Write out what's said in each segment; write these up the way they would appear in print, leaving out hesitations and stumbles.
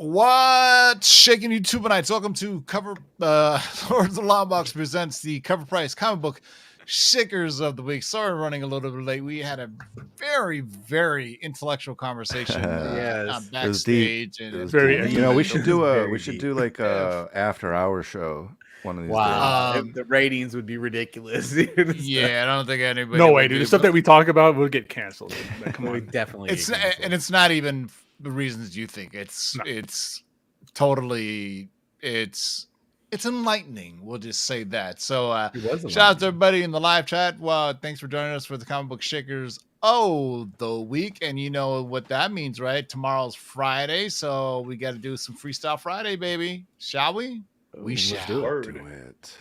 What's shaking YouTube tonight? Welcome to Lords of the Long Box presents the CovrPrice comic book shakers of the week. Sorry, running a little bit late. We had a very, very intellectual conversation Yes. backstage. It was very deep. You know, we should do like a after hour show one of these days. The ratings would be ridiculous. Yeah, I don't think anybody. No way, dude. The stuff that we talk about will get canceled. Come on, definitely. It's not even the reasons you think. It's totally it's enlightening. We'll just say that. So shout out to everybody in the live chat. Well, thanks for joining us for the comic book shakers the week. And you know what that means, right? Tomorrow's Friday, so we got to do some Freestyle Friday, baby. Shall we? We shall do it.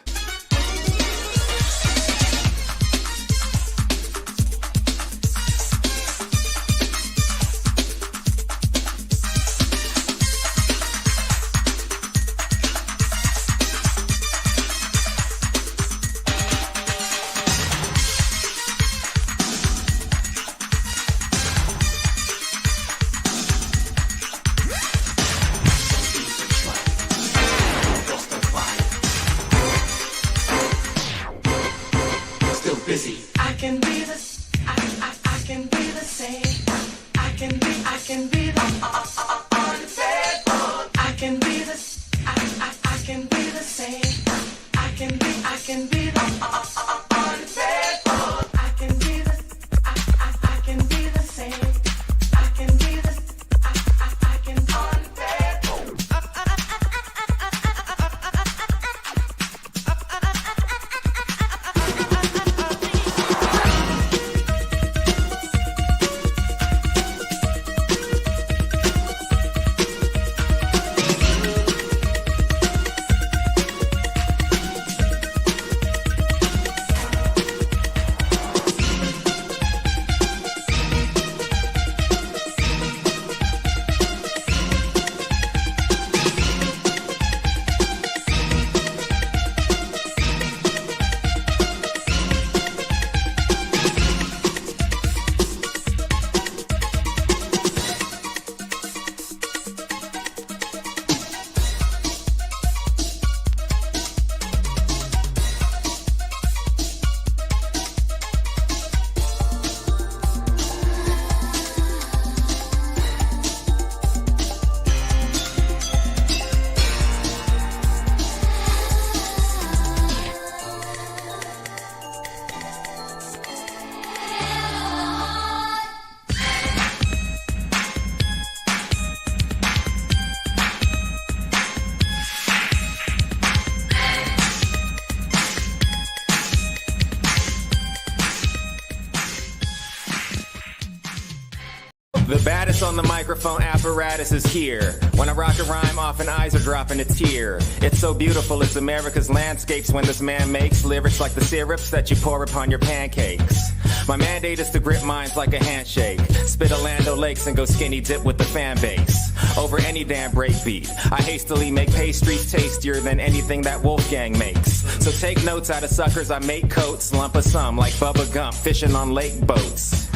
The baddest on the microphone apparatus is here. When I rock a rhyme, often eyes are dropping a tear. It's so beautiful, it's America's landscapes when this man makes lyrics like the syrups that you pour upon your pancakes. My mandate is to grip minds like a handshake. Spit Orlando Lakes and go skinny dip with the fan base. Over any damn breakbeat, I hastily make pastries tastier than anything that Wolfgang makes. So take notes out of suckers, I make coats, lump of some like Bubba Gump, fishing on lake boats.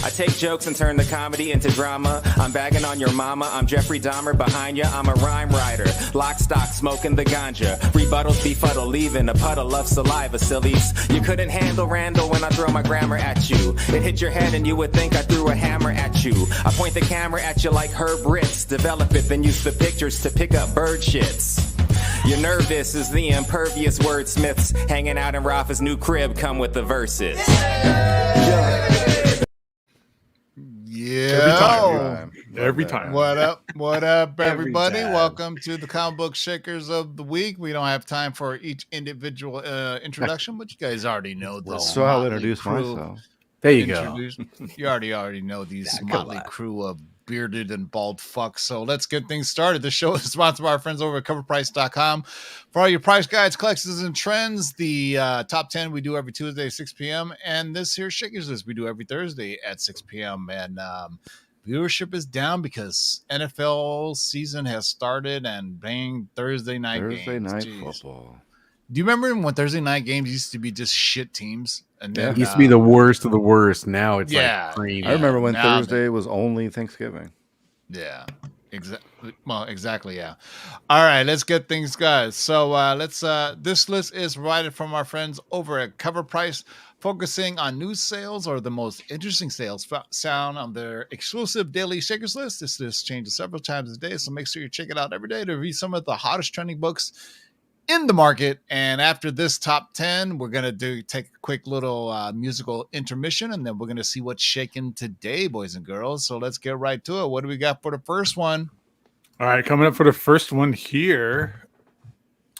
I take jokes and turn the comedy into drama. I'm bagging on your mama, I'm Jeffrey Dahmer. Behind ya, I'm a rhyme writer. Lock, stock, smoking the ganja. Rebuttals befuddle, leaving a puddle of saliva, sillies. You couldn't handle Randall when I throw my grammar at you. It hit your head and you would think I threw a hammer at you. I point the camera at you like Herb Ritz. Develop it, then use the pictures to pick up bird shits. You're nervous as the impervious wordsmiths hanging out in Rafa's new crib come with the verses. Yeah. Every time. What up, everybody? Welcome to the comic book shakers of the week. We don't have time for each individual introduction, but you guys already know this. So I'll introduce myself. There you go. You already know these motley crew of bearded and bald fucks. So let's get things started. The show is sponsored by our friends over at CovrPrice.com. For all your price guides, collections, and trends, the top 10 we do every Tuesday at 6 p.m. And this here Shakers List we do every Thursday at 6 p.m. And viewership is down because NFL season has started and bang Thursday night football. Do you remember when Thursday night games used to be just shit teams? And then, it used to be the worst of the worst. Now it's like creamy. I remember when Thursday was only Thanksgiving. Yeah. Exactly. Yeah. All right, let's get things, guys. So let's. This list is provided from our friends over at CovrPrice, focusing on new sales or the most interesting sales sound on their exclusive daily shakers list. This list changes several times a day, so make sure you check it out every day to read some of the hottest trending books in the market. And after this top 10, we're gonna take a quick little musical intermission, and then we're gonna see what's shaking today, boys and girls. So let's get right to it. What do we got for the first one? All right, coming up for the first one here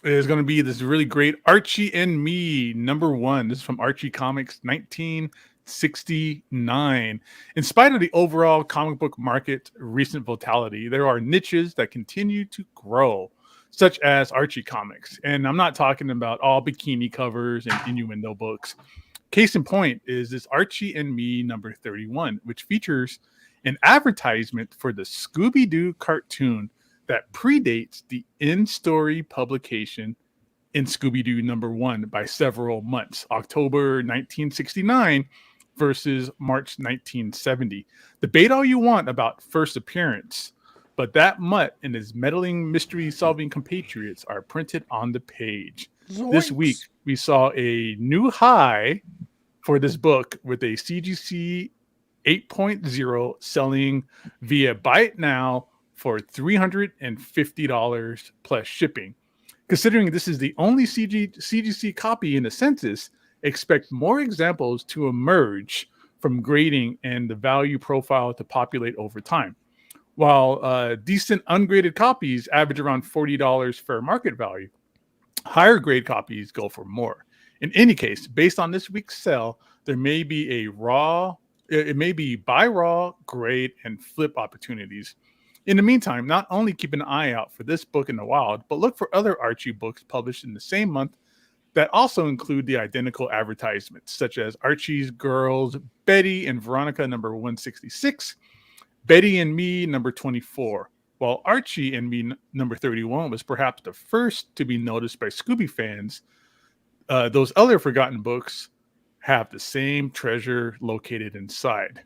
is going to be this really great Archie and Me #1. This is from Archie Comics 1969. In spite of the overall comic book market recent volatility, there are niches that continue to grow, such as Archie Comics. And I'm not talking about all bikini covers and innuendo books. Case in point is this Archie and Me #31, which features an advertisement for the Scooby-Doo cartoon that predates the in-story publication in Scooby-Doo #1 by several months, October 1969 versus March 1970. Debate all you want about first appearance, but that mutt and his meddling mystery-solving compatriots are printed on the page. Zoinks. This week, we saw a new high for this book with a CGC 8.0 selling via Buy It Now for $350 plus shipping. Considering this is the only CGC copy in the census, expect more examples to emerge from grading and the value profile to populate over time. While decent ungraded copies average around $40 fair market value, higher grade copies go for more. In any case, based on this week's sale, there may be it may be buy raw, grade, and flip opportunities. In the meantime, not only keep an eye out for this book in the wild, but look for other Archie books published in the same month that also include the identical advertisements, such as Archie's Girls, Betty and Veronica #166, Betty and Me #24, while Archie and Me #31 was perhaps the first to be noticed by Scooby fans. Those other forgotten books have the same treasure located inside.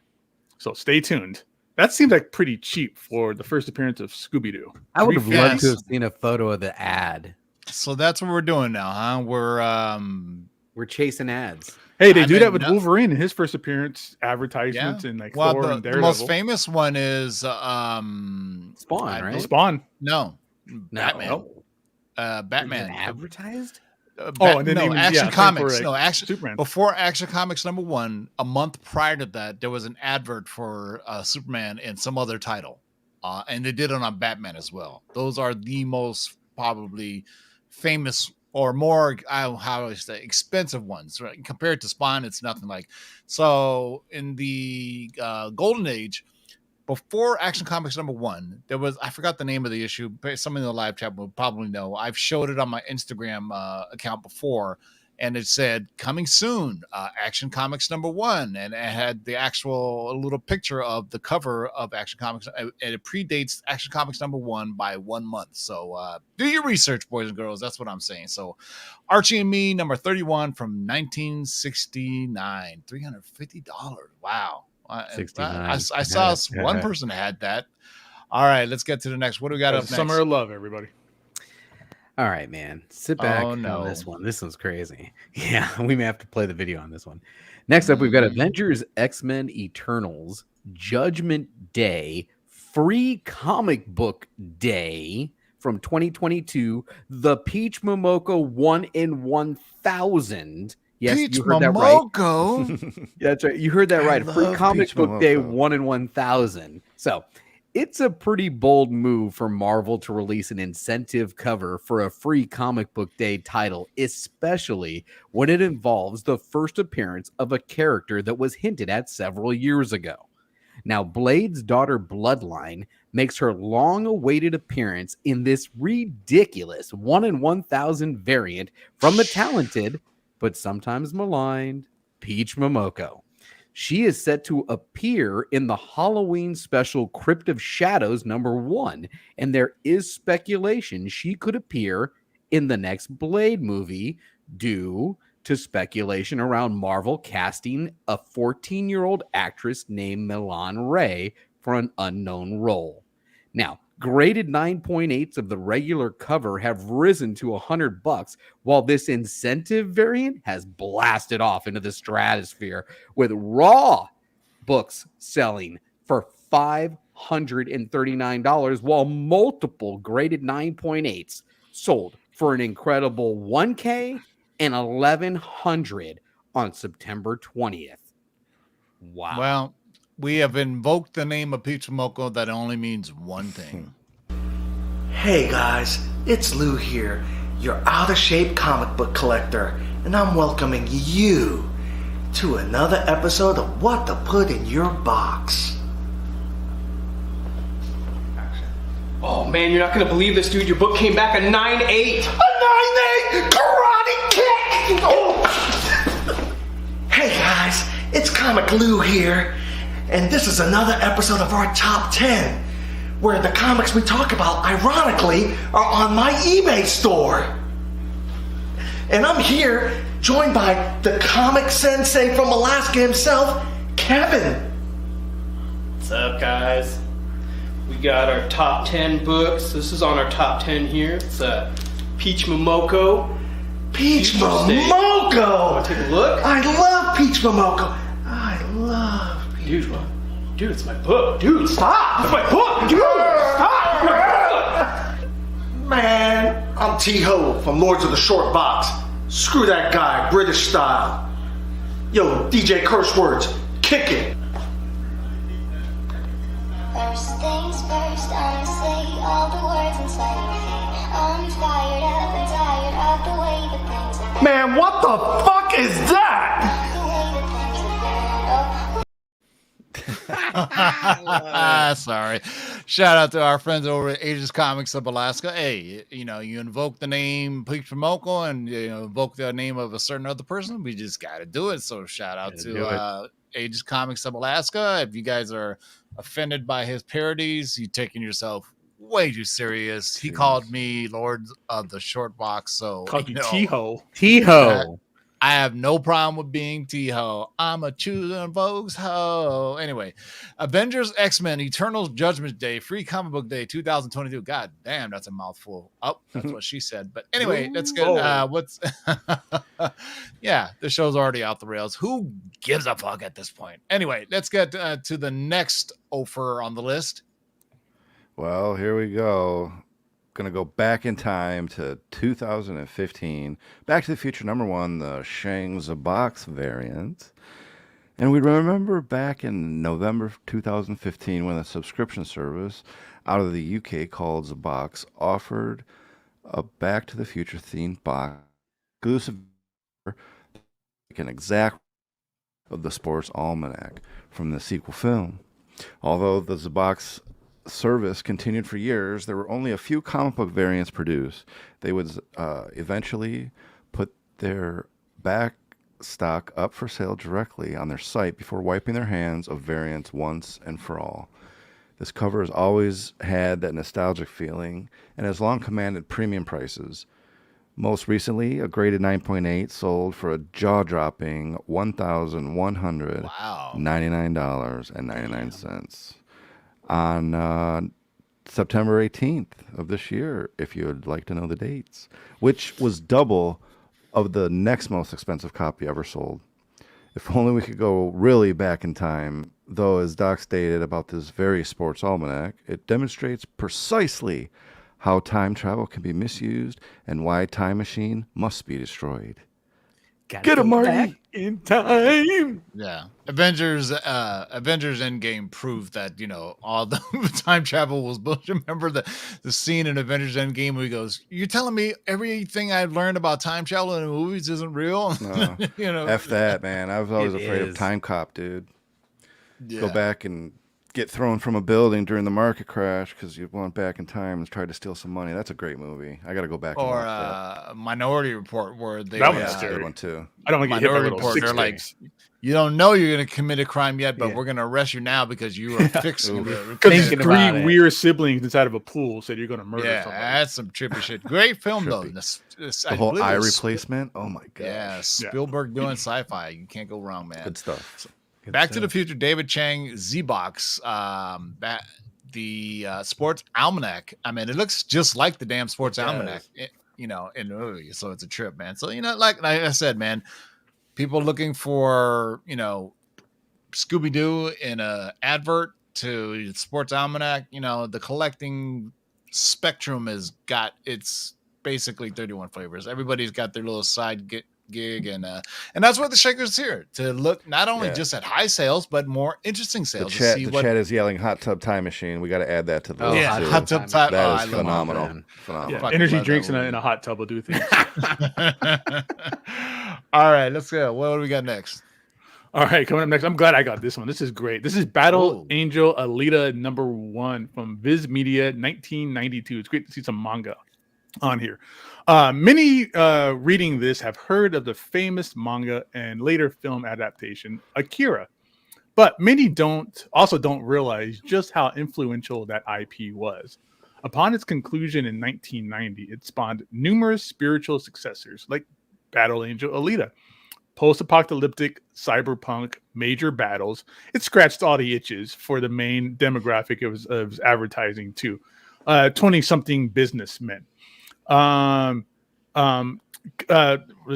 So stay tuned. That seems like pretty cheap for the first appearance of Scooby-Doo. I would have loved to have seen a photo of the ad. So that's what we're doing now, huh? We're chasing ads. Hey, they do that with Wolverine in his first appearance, advertisements, and like Thor and Daredevil. The most famous one is Spawn, right? Spawn. No. Batman. No. Batman. Advertised? And then Action Comics. Superman. Before Action Comics #1, a month prior to that, there was an advert for Superman and some other title, and they did it on Batman as well. Those are the most probably famous or more, expensive ones, right? Compared to Spawn, it's nothing like. So in the Golden Age, before Action Comics #1, there was, I forgot the name of the issue, but somebody in the live chat will probably know. I've showed it on my Instagram account before, and it said coming soon, Action Comics #1, and it had the actual little picture of the cover of Action Comics, and it predates Action Comics #1 by 1 month. So do your research, boys and girls. That's what I'm saying. So Archie and Me #31 from 1969, $350. Wow. I saw one person had that. All right, let's get to the next. What do we got up next? Summer of Love, everybody. All right, man. Sit back on this one. This one's crazy. Yeah, we may have to play the video on this one. Next up, we've got Avengers X-Men Eternals Judgment Day Free Comic Book Day from 2022. The Peach Momoko 1 in 1000. Yes, Peach you heard Momoko. that right. Yeah, that's right. You heard that right. Free Comic Peach Book Momoko. Day 1 in 1000. So it's a pretty bold move for Marvel to release an incentive cover for a free comic book day title, especially when it involves the first appearance of a character that was hinted at several years ago. Now, Blade's daughter Bloodline makes her long-awaited appearance in this ridiculous 1 in 1000 variant from the talented but sometimes maligned Peach Momoko. She is set to appear in the Halloween special Crypt of Shadows #1, and there is speculation she could appear in the next Blade movie due to speculation around Marvel casting a 14-year-old actress named Milan Ray for an unknown role. Now, Graded 9.8s of the regular cover have risen to $100, while this incentive variant has blasted off into the stratosphere, with raw books selling for $539, while multiple graded 9.8s sold for an incredible $1K and $1,100 on September 20th. Wow. Well, we have invoked the name of Peach Momoko. That only means one thing. Hey guys, it's Lou here, your out-of-shape comic book collector, and I'm welcoming you to another episode of What to Put in Your Box. Oh man, you're not gonna believe this, dude. Your book came back a 9.8. A 9.8 karate kick! Oh. Hey guys, it's Comic Lou here, and this is another episode of our Top 10, where the comics we talk about, ironically, are on my eBay store. And I'm here, joined by the comic sensei from Alaska himself, Kevin. What's up, guys? We got our top 10 books. This is on our top 10 here. It's Peach Momoko. Peach State. Momoko! Wanna take a look? I love Peach Momoko. I love Peach Dude, dude, it's my book. Dude, stop! It's my book! Dude, stop! It's my book! Man, I'm T-Ho from Lords of the Short Box. Screw that guy, British style. Yo, DJ curse words, kick it. First things first, I'ma say all the words inside my head. I'm fired up and tired of the way that things are. Man, what the fuck is that? The way that things are. Sorry. Shout out to our friends over at Asia's Comics of Alaska. Hey, you know, you invoke the name Peach Momoko and you know, invoke the name of a certain other person. We just got to do it. So shout out to Asia's Comics of Alaska. If you guys are offended by his parodies, you taking yourself way too serious. He called me Lord of the Short Box. So Called you T-Ho. T-Ho. I have no problem with being T-Ho. I'm a choosing Vogue's ho. Anyway, Avengers X-Men Eternal Judgment Day, Free Comic Book Day 2022. God damn, that's a mouthful. Oh, that's what she said. But anyway, let's get what's yeah, the show's already out the rails. Who gives a fuck at this point? Anyway, let's get to the next offer on the list. Well, here we go. Going to go back in time to 2015. Back to the Future #1, the Shang's Box variant. And we remember back in November 2015 when a subscription service out of the UK called The Box offered a Back to the Future themed box exclusive an exact of the Sports Almanac from the sequel film. Although the Box service continued for years, there were only a few comic book variants produced. They would eventually put their back stock up for sale directly on their site before wiping their hands of variants once and for all. This cover has always had that nostalgic feeling and has long commanded premium prices. Most recently, a graded 9.8 sold for a jaw-dropping $1,199.99 on September 18th of this year, if you would like to know the dates, which was double of the next most expensive copy ever sold. If only we could go really back in time, though, as Doc stated about this very Sports Almanac, it demonstrates precisely how time travel can be misused and why Time Machine must be destroyed. Get him, Marty! In time. Yeah, Avengers Endgame proved that, you know, all the time travel was bullshit. Remember the scene in Avengers Endgame where he goes, "You're telling me everything I've learned about time travel in the movies isn't real?" No. You know, F that, man. I was always afraid of Time Cop, dude. Yeah. Go back and get thrown from a building during the market crash because you went back in time and tried to steal some money. That's a great movie. I got to go back and Or watch that. Minority Report, where they That one's That's a scary. good one too. I don't want to get hit by Minority little Report. six They're like, things. you don't know you're going to commit a crime yet, but Yeah. we're going to arrest you now because you are fixing Because Thinking three about it. weird siblings inside of a pool said you're going to murder Yeah, someone. that's some trippy shit. Great film though. Trippy. This, The whole eye replacement. Oh my god. Yeah, Spielberg doing sci-fi. You can't go wrong, man. Good stuff. Back to the Future, David Chang, Z-Box. the sports almanac. I mean, it looks just like the damn sports almanac, in the movie. So it's a trip, man. So, like I said, man, people looking for, Scooby-Doo in a advert to sports almanac, the collecting spectrum it's basically 31 flavors. Everybody's got their little side gig, and that's what the Shaker's here to look not only just at high sales but more interesting sales. The chat is yelling "Hot Tub Time Machine." We got to add that to the list. Hot Tub Time. That is phenomenal. Phenomenal. Yeah, energy drinks in a hot tub will do things. All right, let's go. What do we got next? All right, coming up next. I'm glad I got this one. This is great. This is Battle Angel Alita #1 from Viz Media, 1992. It's great to see some manga on here. Many reading this have heard of the famous manga and later film adaptation Akira, but many don't realize just how influential that IP was. Upon its conclusion in 1990, it spawned numerous spiritual successors like Battle Angel Alita. Post-apocalyptic, cyberpunk, major battles. It scratched all the itches for the main demographic of advertising too. 20-something businessmen. Was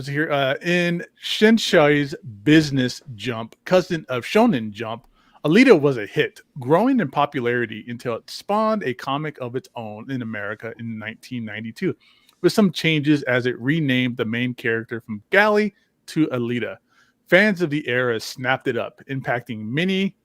here in Shinshai's Business Jump, cousin of Shonen Jump. Alita was a hit, growing in popularity until it spawned a comic of its own in America in 1992, with some changes as it renamed the main character from Gally to Alita. Fans of the era snapped it up, impacting many,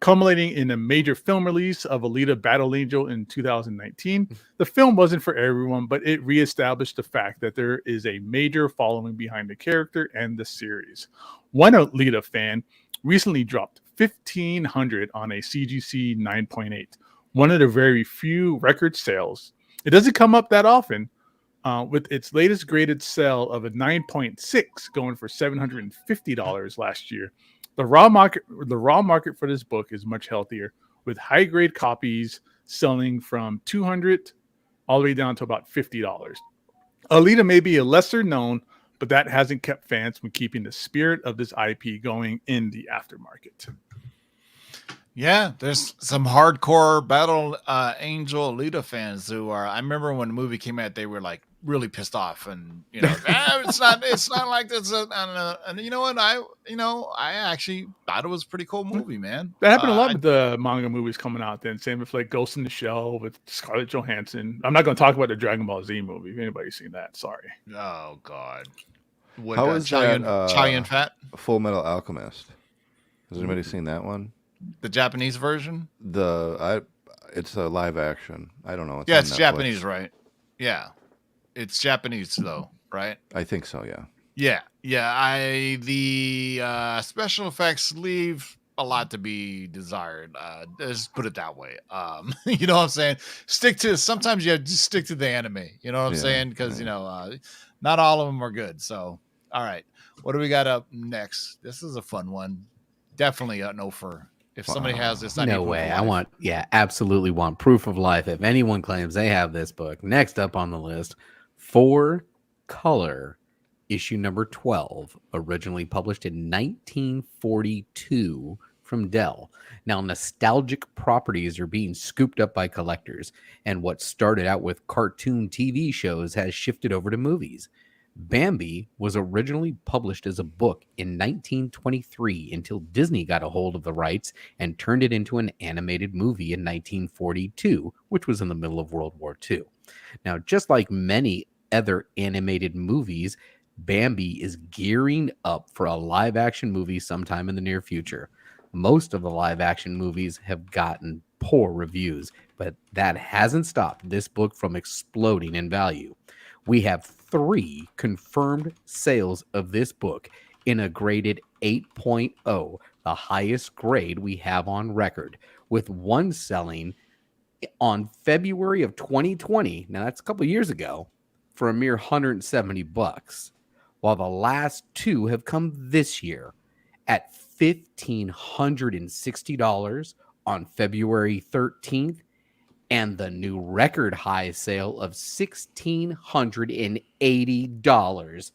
culminating in a major film release of Alita Battle Angel in 2019. The film wasn't for everyone, but it reestablished the fact that there is a major following behind the character and the series. One Alita fan recently dropped 1,500 on a CGC 9.8, one of the very few record sales. It doesn't come up that often, with its latest graded sale of a 9.6 going for $750 last year. The raw market for this book is much healthier, with high grade copies selling from $200 all the way down to about $50. Alita may be a lesser known, but that hasn't kept fans from keeping the spirit of this IP going in the aftermarket. Yeah, there's some hardcore Battle Angel Alita fans who are. I remember when the movie came out, they were like really pissed off, and it's not like this. And you know what? I actually thought it was a pretty cool movie, man. That happened a lot with the manga movies coming out. Then same with like Ghost in the Shell with Scarlett Johansson. I'm not going to talk about the Dragon Ball Z movie. If anybody's seen that, sorry. Oh God. How is Chai Fat? Full Metal Alchemist? Has anybody seen that one? The Japanese version? It's a live action. I don't know. It's Japanese, right? Yeah, it's Japanese though, right? I think so. Yeah. Yeah. The special effects leave a lot to be desired. Just put it that way. You know what I'm saying? Sometimes you have to stick to the anime. You know what I'm saying? Because not all of them are good. So, all right, what do we got up next? This is a fun one. Definitely an offer. If somebody has this, no way. Absolutely want proof of life. If anyone claims they have this book, next up on the list, 4 Color, issue number 12, originally published in 1942 from Dell. Now, nostalgic properties are being scooped up by collectors, and what started out with cartoon TV shows has shifted over to movies. Bambi was originally published as a book in 1923 until Disney got a hold of the rights and turned it into an animated movie in 1942, which was in the middle of World War II. Now, just like many other animated movies, Bambi is gearing up for a live-action movie sometime in the near future. Most of the live-action movies have gotten poor reviews, but that hasn't stopped this book from exploding in value. We have 3 confirmed sales of this book in a graded 8.0, the highest grade we have on record, with one selling on February of 2020. Now, that's a couple years ago, for a mere $170, while the last 2 have come this year at $1,560 on February 13th, and the new record high sale of $1,680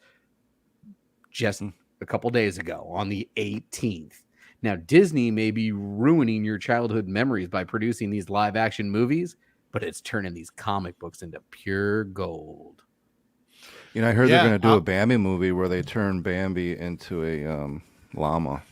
just a couple days ago on the 18th. Now, Disney may be ruining your childhood memories by producing these live action movies, but it's turning these comic books into pure gold. You know, I heard they're going to do a Bambi movie where they turn Bambi into a llama.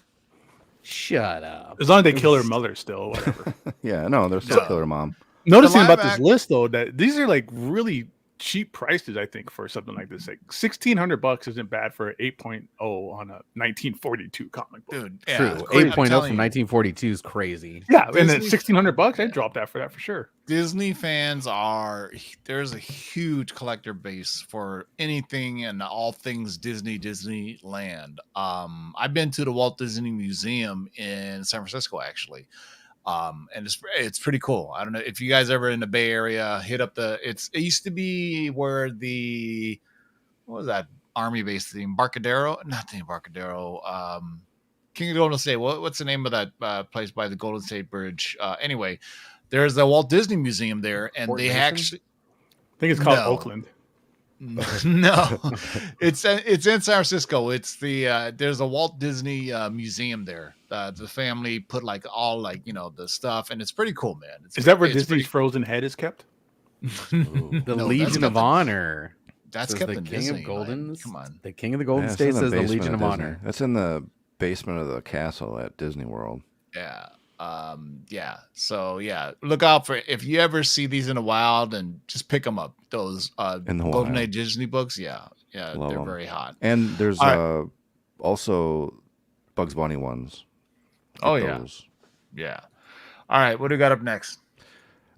Shut up. As long as they kill her mother still, whatever. Yeah, no, they're still kill her mom. Noticing about this list, though, that these are like really cheap prices, I think, for something like this. Like $1,600 isn't bad for an 8.0 on a 1942 comic book. Dude, True. 8.0 from 1942 is crazy. Yeah, and then $1,600, I'd drop that for sure. Disney fans there's a huge collector base for anything and all things Disneyland. I've been to the Walt Disney Museum in San Francisco, actually. And it's pretty cool. I don't know if you guys ever in the Bay Area, hit up it used to be where what was that army base, the Embarcadero? Not the Embarcadero. King of Golden State. What's the name of that place by the Golden State Bridge? Anyway, there's the Walt Disney Museum there, and Fort they Mason? actually, I think it's called Oakland. No, it's in San Francisco. It's there's a Walt Disney museum there. The family put the stuff, and it's pretty cool, man. Is that where Disney's frozen head is kept? The Legion of Honor. That's says kept the in King Disney. of Golden. Like, come on, the King of the Golden State says the Legion of Honor. That's in the basement of the castle at Disney World. Yeah. So look out for if you ever see these in the wild, and just pick them up. Those Golden Age Disney books, they're very hot. And there's also Bugs Bunny ones. Yeah. All right, what do we got up next?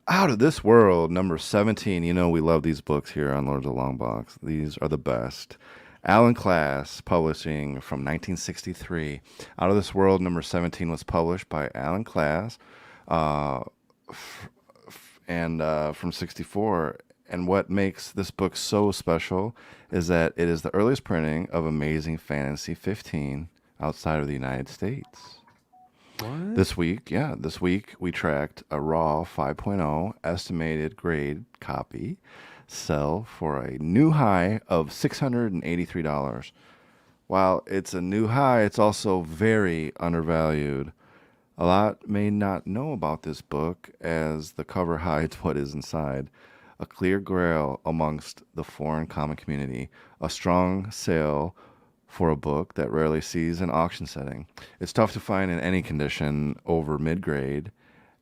Out of This World, number 17. You know we love these books here on Lords of the Long Box. These are the best. Alan Class Publishing from 1963. Out of This World, number 17 was published by Alan Class and from 64. And what makes this book so special is that it is the earliest printing of Amazing Fantasy 15 outside of the United States. What? This week we tracked a raw 5.0 estimated grade copy sell for a new high of $683. While it's a new high, it's also very undervalued. A lot may not know about this book, as the cover hides what is inside. A clear grail amongst the foreign comic community. A strong sale for a book that rarely sees an auction setting. It's tough to find in any condition over mid-grade,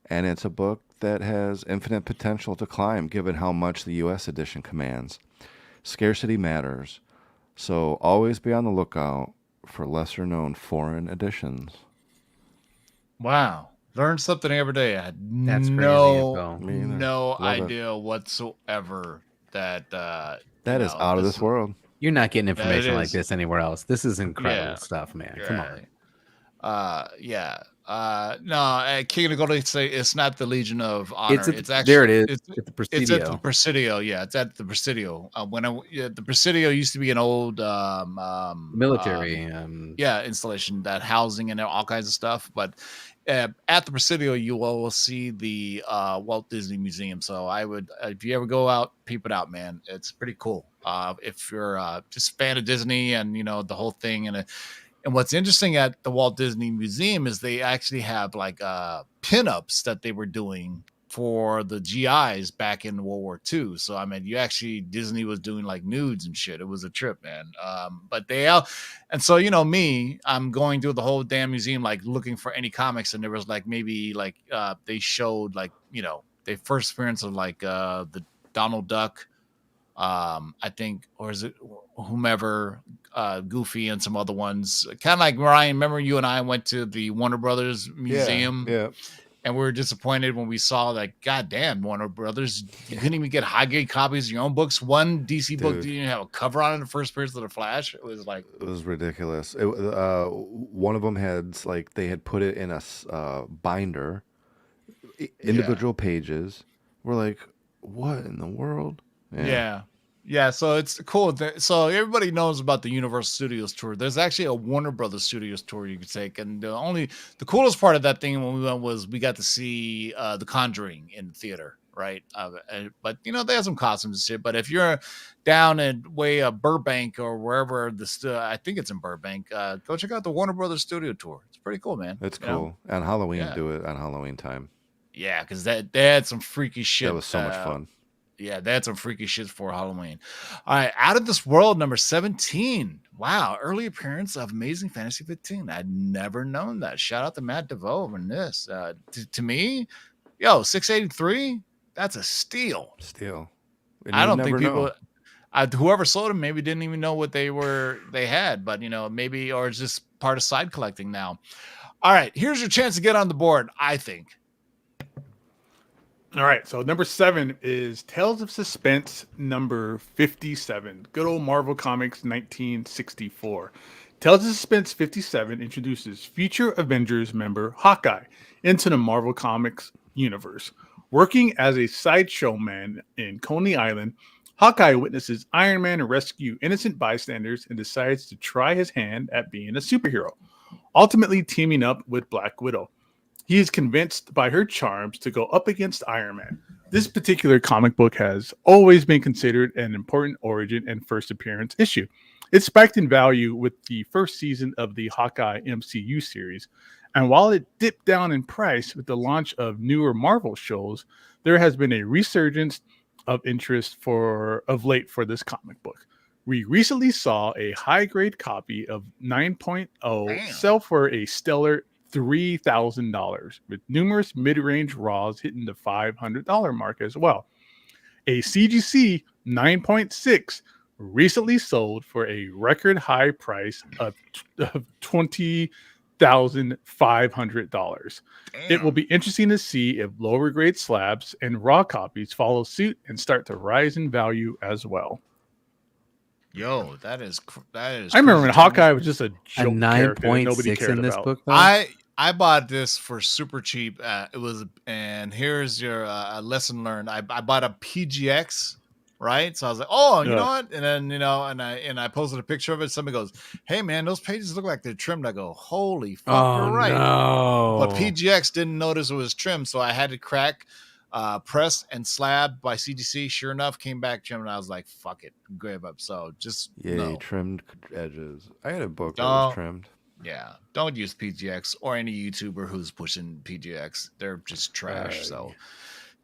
and it's a book that has infinite potential to climb given how much the U.S. edition commands. Scarcity matters, so always be on the lookout for lesser-known foreign editions. Wow. Learn something every day. I had no idea whatsoever that that is out of this world. You're not getting information like this anywhere else. This is incredible stuff, man. Come on. No, King of the Golden State, it's not the Legion of Honor. It's actually there. It is. It's at the Presidio. It's at the Presidio. Yeah, it's at the Presidio. The Presidio used to be an old military installation, that housing and all kinds of stuff. But at the Presidio, you will see the Walt Disney Museum. So I would, if you ever go out, peep it out, man. It's pretty cool. If you're just a fan of Disney and the whole thing. And what's interesting at the Walt Disney Museum is they actually have like pinups that they were doing for the GIs back in World War II. So I mean, Disney was doing like nudes and shit. It was a trip, man. But and so me, I'm going through the whole damn museum like looking for any comics, and there was like maybe like they showed like the first appearance of like the Donald Duck. I think, or is it whomever, Goofy and some other ones, kind of like Ryan. Remember you and I went to the Warner Brothers Museum, and we were disappointed when we saw like, goddamn, Warner Brothers, you couldn't even get high grade copies of your own books. One DC book didn't even have a cover on it. The first appearance of the Flash, it was ridiculous. One of them had like they had put it in a binder, individual pages. We're like, what in the world? Yeah. So it's cool. So everybody knows about the Universal Studios tour. There's actually a Warner Brothers Studios tour you could take, and the coolest part of that thing when we went was we got to see The Conjuring in the theater. right? But they have some costumes and shit. But if you're down in Burbank or wherever I think it's in Burbank, go check out the Warner Brothers Studio Tour. It's pretty cool, man. It's cool. And Halloween, Yeah. do it on Halloween time. Yeah, because they had some freaky shit. That was so much fun. Yeah, they had some freaky shit for Halloween. All right, Out of This World, number 17. Wow, early appearance of Amazing Fantasy 15. I'd never known that. Shout out to Matt DeVoe on this. To me, 683. That's a steal. And I don't think people. Whoever sold them maybe didn't even know what they had, but maybe, or it's just part of side collecting now. All right, here's your chance to get on the board. I think. All right, so number 7 is Tales of Suspense number 57. Good old Marvel Comics 1964. Tales of Suspense 57 introduces future Avengers member Hawkeye into the Marvel Comics universe. Working as a sideshow man in Coney Island, Hawkeye witnesses Iron Man rescue innocent bystanders and decides to try his hand at being a superhero, ultimately teaming up with Black Widow. He is convinced by her charms to go up against Iron Man. This particular comic book has always been considered an important origin and first appearance issue. It spiked in value with the first season of the Hawkeye MCU series, and while it dipped down in price with the launch of newer Marvel shows, there has been a resurgence of interest of late for this comic book. We recently saw a high-grade copy of 9.0 sell for a stellar $3,000, with numerous mid-range raws hitting the $500 mark as well. A CGC 9.6 recently sold for a record high price of $20,500. It will be interesting to see if lower grade slabs and raw copies follow suit and start to rise in value as well. That is. I remember when Hawkeye was just a joke 9.6 in this book. Though? I bought this for super cheap. And here's your lesson learned. I bought a PGX, right? So I was like, you know what? And then and I posted a picture of it. Somebody goes, "Hey man, those pages look like they're trimmed." I go, "Holy fuck, you're right." No. But PGX didn't notice it was trimmed, so I had to crack. Pressed and slabbed by CGC. Sure enough, came back trimmed, and I was like, "Fuck it, give up." So just trimmed edges. I had a book that was trimmed. Yeah, don't use PGX or any YouTuber who's pushing PGX. They're just trash. So,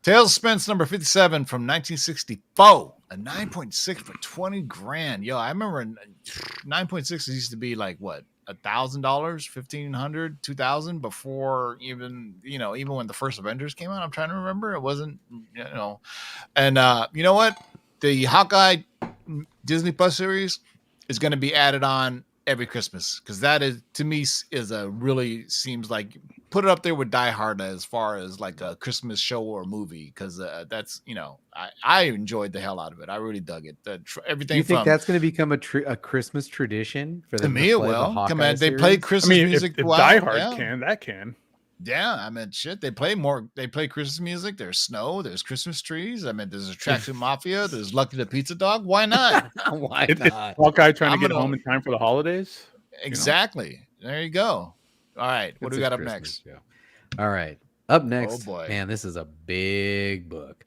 Tales of Suspense number 57 from 1964, a 9.6 for $20,000. I remember 9.6 used to be like what? $1,000, $1,500, $2,000 before even when the first Avengers came out. I'm trying to remember. It wasn't, and you know what? The Hawkeye Disney Plus series is going to be added on every Christmas, because that is, to me, seems like put it up there with Die Hard as far as like a Christmas show or movie, because that's I enjoyed the hell out of it. I really dug it. Everything. You think that's going to become a Christmas tradition for them? To me, it will. Come on, they play Christmas music. If Die Hard can. Yeah, I mean, shit. They play Christmas music. There's snow. There's Christmas trees. I mean, there's a Tracksuit Mafia. There's Lucky the Pizza Dog. Why not? Why not? It's Hawkeye trying to get home in time for the holidays. Exactly. There you go. All right. What do we got up next? All right. Up next. Oh boy. Man, this is a big book.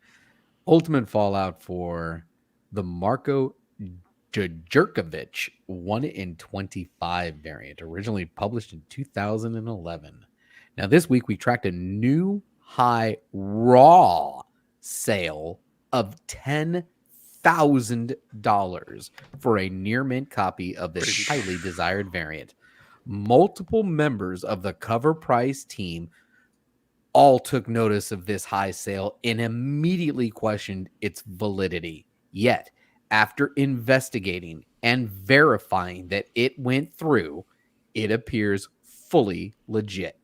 Ultimate Fallout for the Marko Jerkovic 1 in 25 variant, originally published in 2011. Now, this week, we tracked a new high raw sale of $10,000 for a near mint copy of this highly desired variant. Multiple members of the CovrPrice team all took notice of this high sale and immediately questioned its validity. Yet, after investigating and verifying that it went through, it appears fully legit.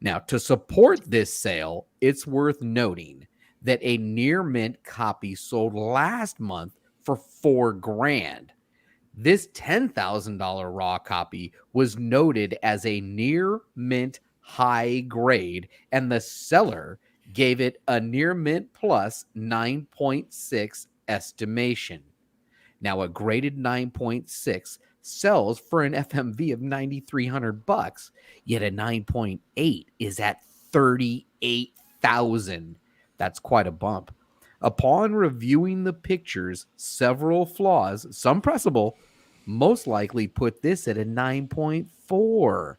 Now, to support this sale, it's worth noting that a near mint copy sold last month for $4,000. This $10,000 raw copy was noted as a near mint high grade, and the seller gave it a near mint plus 9.6 estimation. Now, a graded 9.6 sells for an FMV of $9,300, yet a 9.8 is at $38,000. That's quite a bump. Upon reviewing the pictures, several flaws, some pressable, most likely put this at a 9.4,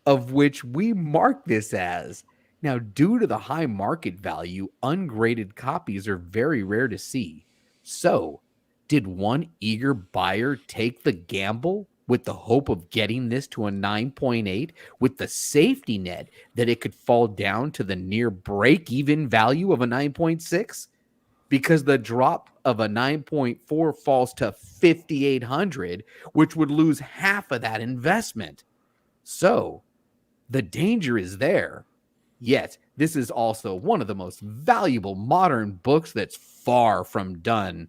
of which we mark this as. Now, due to the high market value, ungraded copies are very rare to see. So, did one eager buyer take the gamble with the hope of getting this to a 9.8 with the safety net that it could fall down to the near break-even value of a 9.6? Because the drop of a 9.4 falls to 5,800, which would lose half of that investment. So, the danger is there. Yet, this is also one of the most valuable modern books that's far from done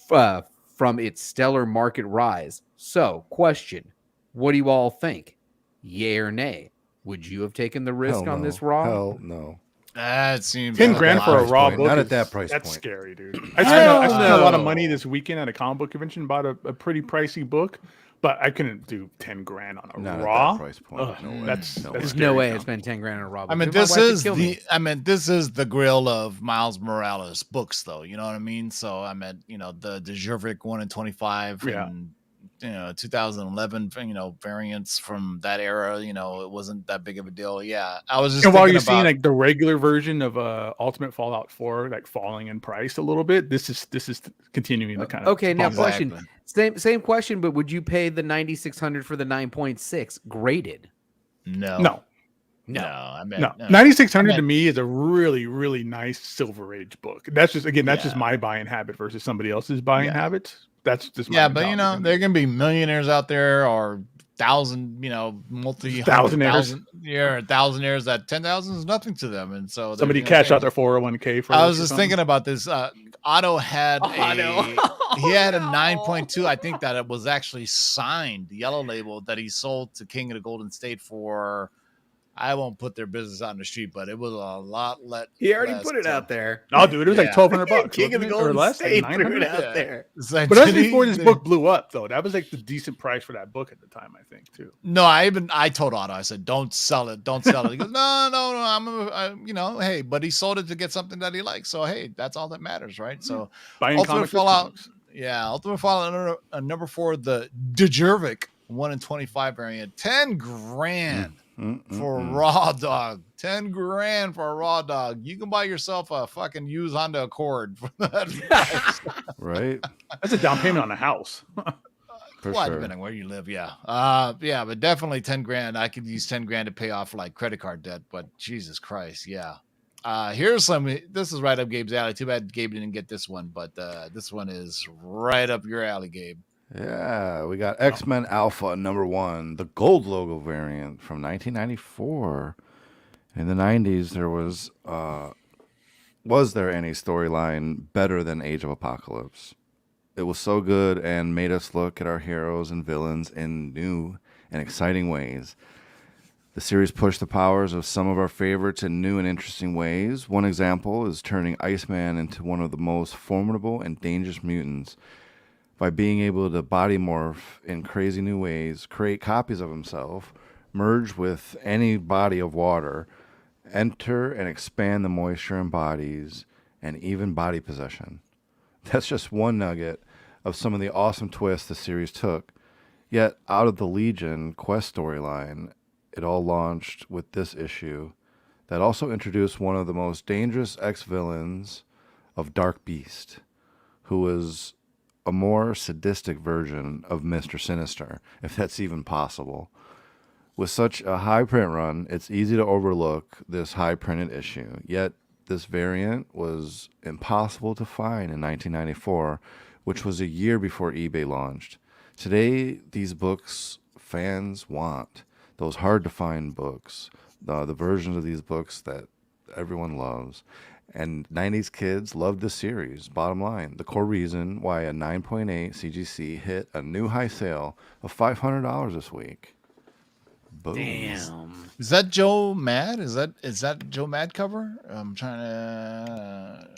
from its stellar market rise. So, question, what do you all think? Yay or nay? Would you have taken the risk on this raw? Hell no. That seems 10 like grand for a price raw point. book. Not at that price That's point. scary, dude. I spent a lot of no. money this weekend at a comic book convention, bought a pretty pricey book, but I couldn't do 10 grand on a Not raw. at that price point. Ugh, No way. that's No There's scary no way now. I'd spend 10 grand on a raw. I mean, this is the grill of Miles Morales books, though. You know what I mean? So I meant, the Djurvik 1 in 25 Yeah. and 2011, variants from that era. It wasn't that big of a deal. Yeah, I was just. And while thinking you're seeing about- like the regular version of Ultimate Fallout 4 like falling in price a little bit, this is continuing to kind of Okay, now Exactly. question. Same question, but would you pay the 9,600 for the 9.6 graded? No, I meant No, no. 9,600 I to meant- me is a really, really nice Silver Age book. That's just just my buying habit versus somebody else's buying Yeah. habit. That's just my Yeah, but mentality. there can be millionaires out there or multi Thousandaires. thousandaires that 10,000 is nothing to them, and so Somebody cashed out their 401k for. I was just thinking about this. Otto had he had a 9.2. I think that it was actually signed, the yellow label that he sold to King of the Golden State for. I won't put their business out in the street, but it was a lot less. He already put it out there. Oh, dude, it was like Yeah. $1,200. King of the wasn't it? Or Golden less, State like threw it 900? out Yeah. there. But But that's before this book blew up, though. That was like the decent price for that book at the time, I think, too. No, I told Otto, I said, don't sell it. He goes, no, hey, but he sold it to get something that he likes. So, hey, that's all that matters, right? So, Buying Ultimate comics with Fallout, comics. Ultimate Fallout number 4, the Djurvik 1 in 25 variant, 10 grand for a raw dog. 10 grand for a raw dog. You can buy yourself a fucking used Honda Accord for that price. Right? That's a down payment on a house. For Well, sure. depending where you live, yeah. But definitely 10 grand. I could use 10 grand to pay off like credit card debt, but Jesus Christ, yeah. Here's this is right up Gabe's alley. Too bad Gabe didn't get this one, but this one is right up your alley, Gabe. Yeah, we got X-Men Alpha number 1, the gold logo variant from 1994. In the 90s, there was there any storyline better than Age of Apocalypse? It was so good and made us look at our heroes and villains in new and exciting ways. The series pushed the powers of some of our favorites in new and interesting ways. One example is turning Iceman into one of the most formidable and dangerous mutants by being able to body morph in crazy new ways, create copies of himself, merge with any body of water, enter and expand the moisture in bodies, and even body possession. That's just one nugget of some of the awesome twists the series took. Yet, out of the Legion quest storyline, it all launched with this issue that also introduced one of the most dangerous ex-villains of Dark Beast, who was a more sadistic version of Mr. Sinister, if that's even possible. With such a high print run, it's easy to overlook this high printed issue. Yet, this variant was impossible to find in 1994, which was a year before eBay launched. Today, these books fans want. Those hard to find books, the versions of these books that everyone loves. And 90s kids loved this series. Bottom line, the core reason why a 9.8 CGC hit a new high sale of $500 this week. Boom. Damn. Is that Joe Mad? Is that Joe Mad cover? I'm trying to.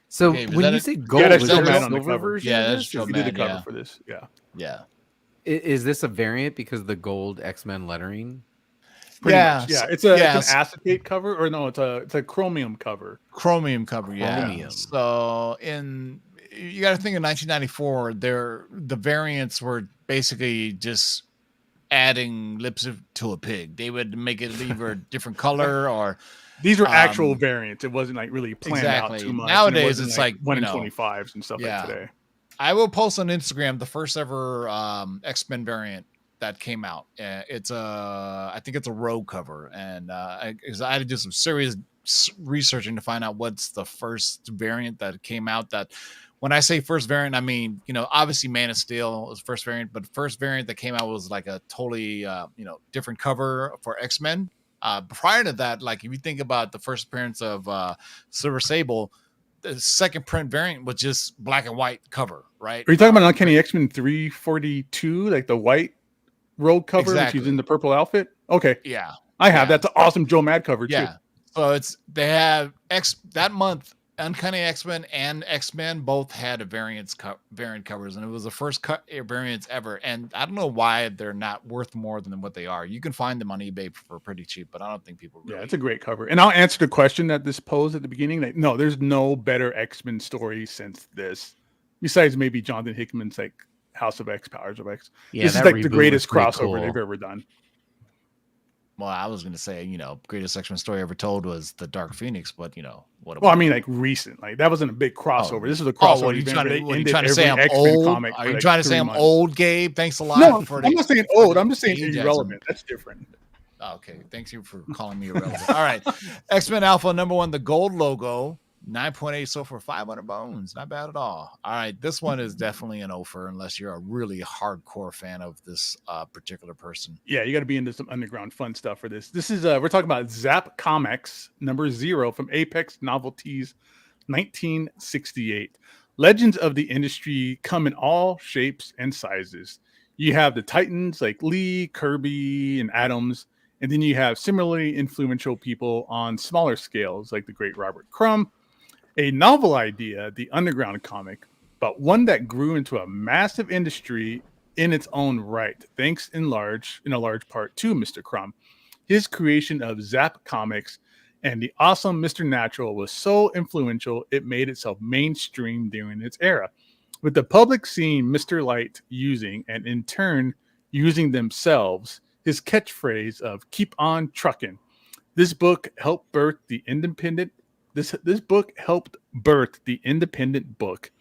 So Gabe, is when that you it? say gold, Yeah, that's is Joe there Mad a on the silver cover. version? Yeah, of that's this? Joe He did the Mad, cover yeah. for this. Yeah. Yeah. Is this a variant because of the gold X-Men lettering? Pretty Yeah, much. Yeah. so- It's an yes. acetate cover, or no, it's a chromium cover. Chromium cover, yeah. Chromium. So you got to think in 1994, the variants were basically just adding lips to a pig. They would make it either a different color or These were actual variants. It wasn't like really planned exactly. out too much. Nowadays, and it wasn't it's like, 1 you in know, 25s and stuff yeah. like today. I will post on Instagram the first ever X-Men variant that came out. I think it's a rogue cover, and I had to do some serious researching to find out what's the first variant that came out. That when I say first variant, I mean, you know, obviously Man of Steel was first variant, but the first variant that came out was like a totally different cover for X-Men. Prior to that, like if you think about the first appearance of Silver Sable, the second print variant was just black and white cover, right? Are you talking about Uncanny X-Men 342, like the white rogue cover, which Exactly. is in the purple outfit? Okay. Yeah. I have. Yeah. That's an awesome Joe Mad cover, too. Yeah. So they have that month, Uncanny X-Men and X-Men both had a variant covers, and it was the first variants ever. And I don't know why they're not worth more than what they are. You can find them on eBay for pretty cheap, but I don't think people really. Yeah, it's a great cover. And I'll answer the question that this posed at the beginning. Like, no, there's no better X-Men story since this, besides maybe Jonathan Hickman's like House of X, Powers of X. Yeah, this is that like the reboot greatest was pretty crossover cool. they've ever done. Well, I was going to say, you know, greatest X-Men story ever told was the Dark Phoenix, but you know what? Well, I mean, like recent, like that wasn't a big crossover. This is a crossover. What are you event trying where to, they what are you ended trying to say? I'm every X-Men old? comic Are for, you like, trying to 3 say I'm months. old, Gabe? Thanks a lot. No, for I'm not saying old. I'm just saying ageism. irrelevant. That's different. Okay, thanks you for calling me irrelevant. All right, X-Men Alpha #1, the gold logo, 9.8 so for 500 bones. Not bad at all. All right, this one is definitely an offer unless you're a really hardcore fan of this particular person. Yeah, you got to be into some underground fun stuff for this. This is we're talking about Zap Comics #0 from Apex Novelties, 1968. Legends of the industry come in all shapes and sizes. You have the Titans like Lee, Kirby, and Adams, and then you have similarly influential people on smaller scales like the great Robert Crumb. A novel idea, the underground comic, but one that grew into a massive industry in its own right, thanks in a large part to Mr. Crumb. His creation of Zap Comics and the awesome Mr. Natural was so influential it made itself mainstream during its era, with the public seeing Mr. Light using and in turn using themselves his catchphrase of "keep on trucking." This book helped birth the independent. This book helped birth the independent book,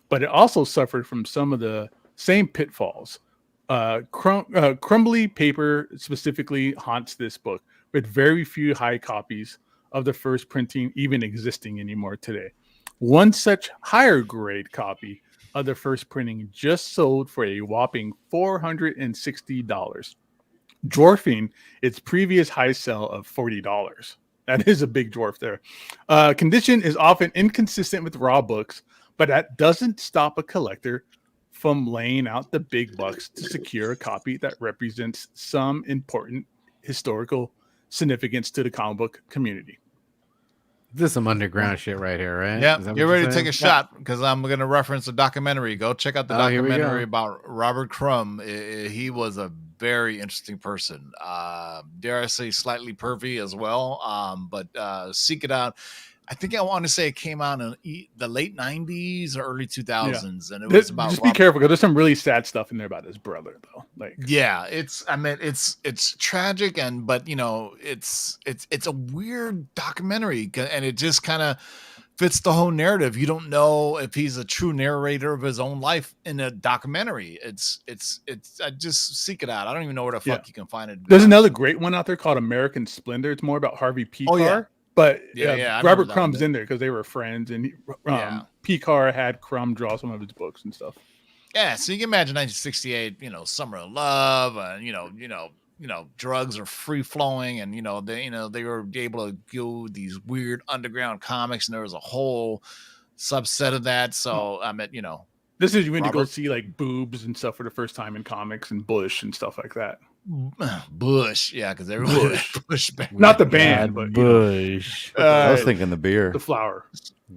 but it also suffered from some of the same pitfalls. Crumbly paper specifically haunts this book, with very few high copies of the first printing even existing anymore today. One such higher grade copy of the first printing just sold for a whopping $460, dwarfing its previous high sell of $40. That is a big dwarf there. Condition is often inconsistent with raw books, but that doesn't stop a collector from laying out the big bucks to secure a copy that represents some important historical significance to the comic book community. This is some underground shit right here, right? Yeah, Is that what you're ready to saying? take a shot because I'm going to reference a documentary. Go check out the Here we documentary go. about Robert Crumb. He was a very interesting person. Dare I say slightly pervy as well, but seek it out. I think I want to say it came out in the late 90s or early 2000s, and it was about just be careful because there's some really sad stuff in there about his brother, though. Like, yeah, it's tragic, but you know, it's a weird documentary, and it just kind of fits the whole narrative. You don't know if he's a true narrator of his own life in a documentary. It's I just seek it out. I don't even know where the fuck you can find it. There's another great one out there called American Splendor. It's more about Harvey P. Oh, Carr. yeah. But I Robert remember Crumb's that. in there because they were friends, and P. Carr had Crumb draw some of his books and stuff. Yeah, so you can imagine 1968, you know, Summer of Love, you know, drugs are free flowing, and they were able to do these weird underground comics, and there was a whole subset of that. So I mean, this is you went to go Robert- see like boobs and stuff for the first time in comics and Bush and stuff like that. Bush. Yeah, because everyone Bush back Not the then. band, but you know, Bush. I was thinking the beer. the flower.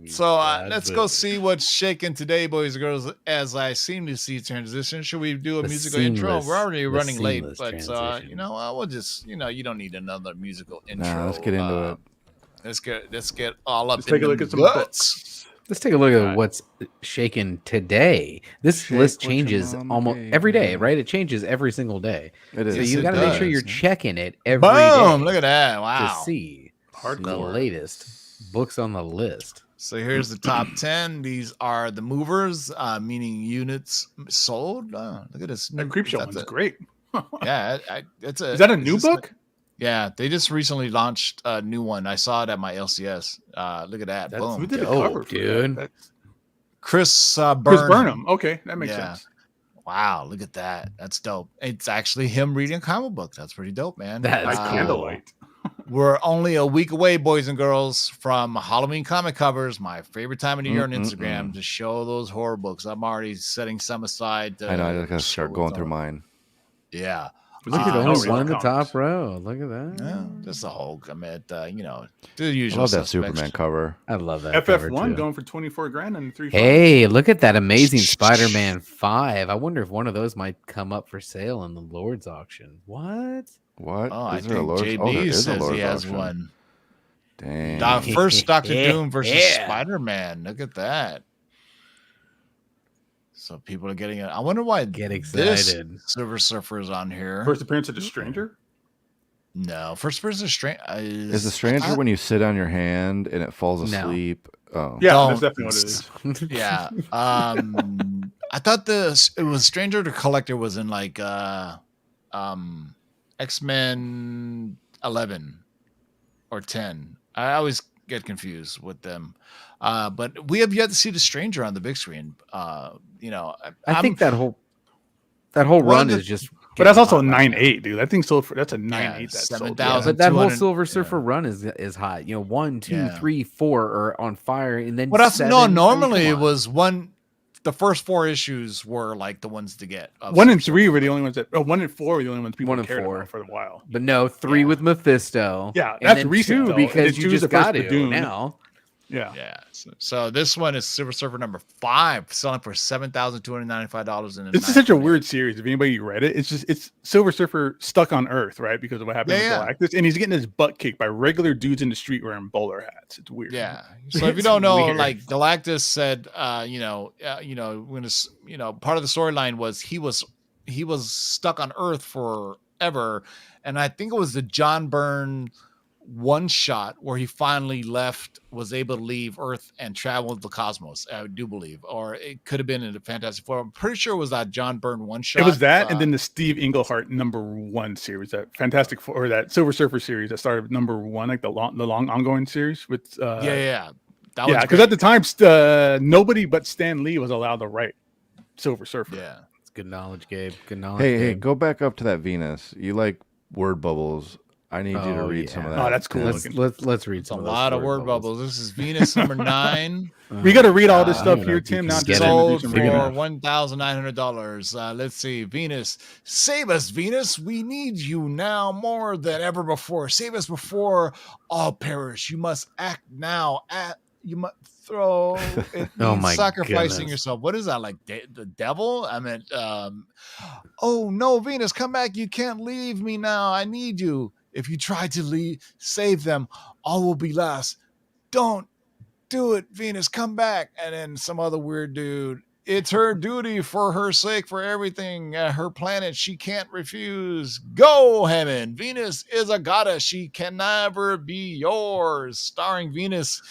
So let's go see what's shaking today, boys and girls. As I seem to see transition, should we do a The musical intro? seamless- We're already the running late, seamless but transition. you know, we'll just you don't need another musical intro. Nah, let's get into it. Let's get all up. Let's in take a them look at some guts. Let's take a look at what's shaking today. This Shake list what your changes mama almost gave every day, you. right? It changes every single day. It is. So Yes, you it got to make sure does. you're checking it every day Boom! Look at that! to Wow. see the Hardcore. latest books on the list. So here's the top 10. These are the movers, meaning units sold. Oh, look at this. That creep show that's one's a- great. Yeah, it's a. Is that a new book? Yeah, they just recently launched a new one. I saw it at my LCS. Look at that. That's Boom. Who did the dope, cover for dude. that? That's Chris Chris Burnham. Burnham. Okay, that makes Yeah. sense. Wow, look at that. That's dope. It's actually him reading a comic book. That's pretty dope, man. That's Like cool. candlelight. We're only a week away, boys and girls, from Halloween comic covers. My favorite time of the year on Instagram to show those horror books. I'm already setting some aside. I know. I just gotta show start what's going through on. mine. Yeah. Look at I only don't one in the comics. top row. Look at that. Yeah, just a whole commit. The I usual. love that suspects. Superman cover. I love that. cover, FF1 too. going for 24 grand and 3. Hey, look at that amazing Spider-Man 5. I wonder if one of those might come up for sale in the Lord's auction. What? What? Oh, I Is there a think Lord's? JD Oh, there is a says Lord's he has auction. one. Dang. First Doctor Yeah. Doom versus Yeah. Spider-Man. Look at that. So people are getting it. I wonder why Get this excited. Silver Surfer is on here. First appearance of the Stranger? No, first person strange. Is the stranger when you sit on your hand and it falls No. asleep? Oh, Yeah, Don't- that's definitely what it is. Yeah. I thought it was Stranger the Collector was in like X-Men 11 or 10. I always get confused with them. But we have yet to see the Stranger on the big screen. I think that whole One run of the- is just. But that's also a getting hot right now. 9.8, dude. That thing's sold for that's a 9.8. That 7,000. sold. But that whole 200 Silver Surfer run is hot. 1, 2, Yeah. 3, 4 are on fire, and then Well, that's no. 7, Normally, come it on. was one. The first 4 issues were like the ones to get. of 1 and Silver 3 were the only ones that. 1 and 4 were the only ones people 1 and cared 4. about for a while. But no, 3 with Mephisto. Yeah, and that's then recent, 2 though, and then because 2 you is the just first got to Doom. now. Yeah. Yeah. So this one is Silver Surfer number 5, selling for $7,295. This is such a weird series. If anybody read it, it's Silver Surfer stuck on Earth, right? Because of what happened Yeah, with Galactus, and he's getting his butt kicked by regular dudes in the street wearing bowler hats. It's weird. Yeah. So if you It's don't know, weird. like Galactus said, when part of the storyline was he was stuck on Earth forever, and I think it was the John Byrne one shot where he finally was able to leave Earth and travel the cosmos. I do believe, or it could have been in the Fantastic Four. I'm pretty sure it was that John Byrne one shot. It was that, and then the Steve Englehart #1 series, that Fantastic Four, or that Silver Surfer series that started #1, like the long ongoing series with. yeah. That Yeah, was because great. at the time, nobody but Stan Lee was allowed to write Silver Surfer. Yeah. It's good knowledge, Gabe. Good knowledge. Hey, Gabe. go back up to that Venus. You like word bubbles. I need you to Oh, read yeah. some of that. Oh, that's cool. Let's read It's a some of lot those of word bubbles. This is Venus number 9. We got to read all this Uh, stuff you here, know, Tim. you Now can just get it. Sold some for reading. $1,900. Let's see. Venus, save us, Venus. We need you now more than ever before. Save us before all perish. You must act now. You must throw. It Oh means my sacrificing goodness. yourself. What is that, like the devil? I mean, oh no, Venus, come back. You can't leave me now. I need you. If you try to save them, all will be lost. Don't do it, Venus, come back. And then some other weird dude, it's her duty for her sake, for everything, her planet, she can't refuse. Go, Hammond. Venus is a goddess. She can never be yours. Starring Venus.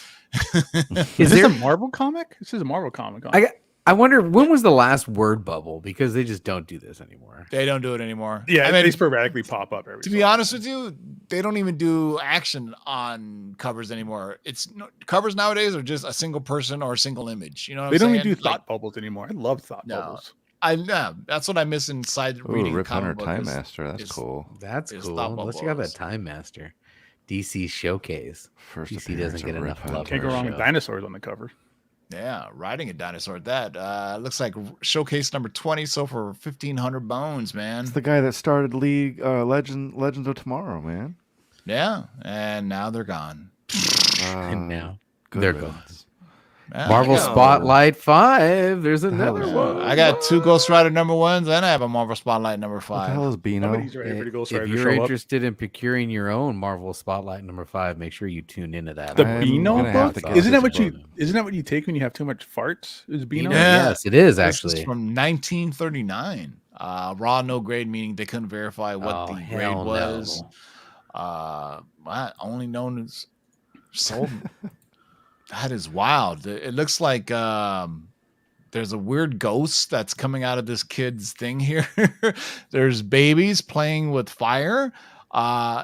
Is this there- a Marvel comic? This is a Marvel comic. I wonder when was the last word bubble, because they just don't do this anymore. They don't do it anymore. Yeah, I mean, they sporadically pop up every. to be honest with you, they don't even do action on covers anymore. Covers nowadays are just a single person or a single image. You know what they I'm don't saying? even do Like, thought bubbles anymore. I love thought No. bubbles. I know. That's what I miss inside Ooh, reading a Rip Hunter comic book. Time is- Master. That's is- cool. That's It's cool. thought Unless you got bubbles. that Time Master. DC Showcase. First DC appearance doesn't get of Rip enough love. Hunter. Can't go wrong with show. dinosaurs on the cover. Yeah, riding a dinosaur at that. Looks like showcase number 20 sold for 1,500 bones, man. It's the guy that started League Legends of Tomorrow, man. Yeah, and now they're gone. And now good they're riddance. Yeah, Marvel I got- Spotlight 5. There's hell another is one. I got 2 Ghost Rider number 1s, and I have a Marvel Spotlight number What the hell 5. is Beano? Somebody's ready for the Ghost Rider If to you're show up. interested in procuring your own Marvel Spotlight number 5, make sure you tune into that. The I'm Beano gonna have book? to get Isn't that this what you? book. Isn't that what you take when you have too much farts? Is Beano? Yeah. Yes, it is This actually. is from 1939. Raw, no grade, meaning they couldn't verify what Oh, the grade hell was. no. Only known as sold. That is wild. It looks like there's a weird ghost that's coming out of this kid's thing here. There's babies playing with fire.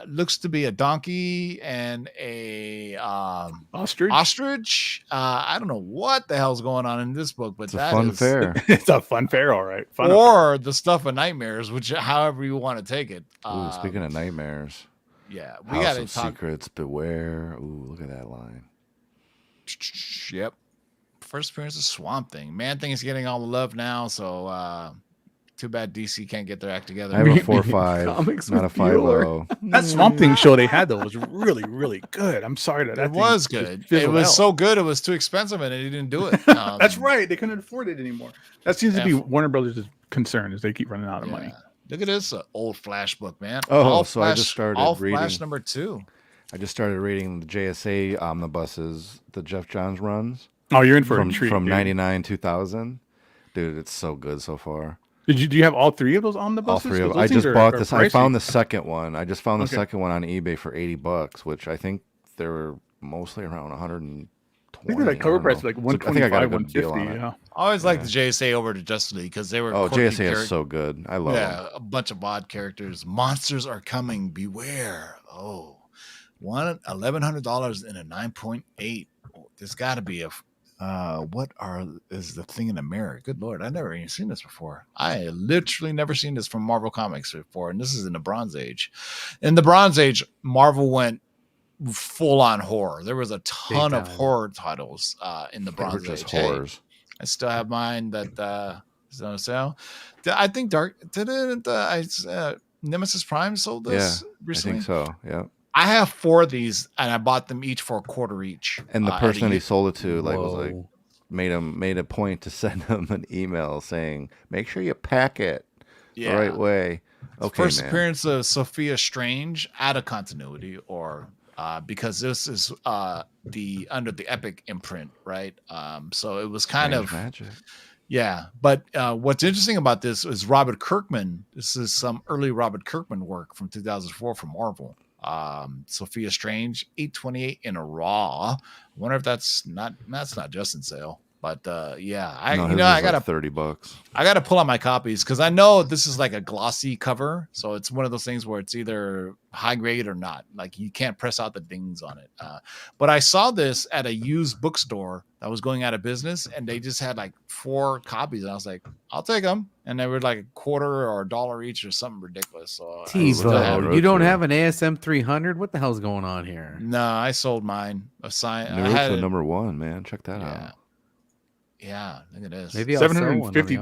Looks to be a donkey and a Ostrich. ostrich. I don't know what the hell's going on in this book, but It's a that fun is- fair. It's a fun fair, all right. Fun or the stuff of nightmares, which however you want to take it. Ooh, speaking of nightmares, Yeah, we House got to of talk. Secrets, beware. Ooh, look at that line. Yep. First appearance of Swamp Thing. Man Thing is getting all the love now, so too bad DC can't get their act together. I have a 4.5, Comics not a with Bueller. 5.0. That Swamp Thing show they had though was really, really good. I'm sorry that It thing was just good. It fizzled was out. so good. It was too expensive, and they didn't do it. That's right. They couldn't afford it anymore. That seems to be Yeah. Warner Brothers' concern is they keep running out of money. Yeah. Look at this old Flash book, man. Oh, All so I just started all reading- Flash number 2. I just started reading the JSA omnibuses, the Jeff Johns runs Oh, you're in for from a treat. from dude. 99 2000. Dude, it's so good so far. Do you have all 3 of those omnibuses? All 3 of 'Cause them. I those things just are- bought are this. I pricey. found the second one. I just found the Okay. second one on eBay for $80, which I think they were mostly around 120. I think they're like cover price like I think I got a 125, good deal 150. on it. Yeah. I always like the JSA over to Justice League because they were Oh, quirky JSA is charac- so good. I love yeah, them. a bunch of odd characters. Monsters are coming. Beware. Oh, $1,100 in a 9.8. Oh, there's got to be a. Is the thing in the mirror? Good Lord, I've never even seen this before. I literally never seen this from Marvel Comics before, and this is in the Bronze Age. In the Bronze Age, Marvel went full on horror. There was a ton of time. horror titles in the They were Bronze just Age. Hey, horrors. I still have mine that is on sale. I think Nemesis Prime sold this I recently. think so. Yeah. I have 4 of these, and I bought them each for $0.25 each. And the at person a that he u- sold it to was like Whoa. made a point to send him an email saying, "Make sure you pack it yeah. the right way." Okay, First man. appearance of Sophia Strange out of continuity, or because this is the under the Epic imprint, right? So it was kind Strange of magic. yeah. But what's interesting about this is Robert Kirkman. This is some early Robert Kirkman work from 2004 from Marvel. Sophia Strange 828 in a raw. I wonder if that's not just in sale, but yeah, No, his I was gotta like $30. I gotta pull out my copies because I know this is like a glossy cover, so it's one of those things where it's either high grade or not. Like you can't press out the dings on it. But I saw this at a used bookstore that was going out of business, and they just had like 4 copies, and I was like, I'll take them, and they were like $0.25 or $1 each or something ridiculous. So I still have TiVo, it. you don't Naruto. have an ASM 300? What the hell's going on here? No, I sold mine. I had Naruto it. #1, man. Check that Yeah. out. Yeah, look at this. Maybe I'll sell one on 750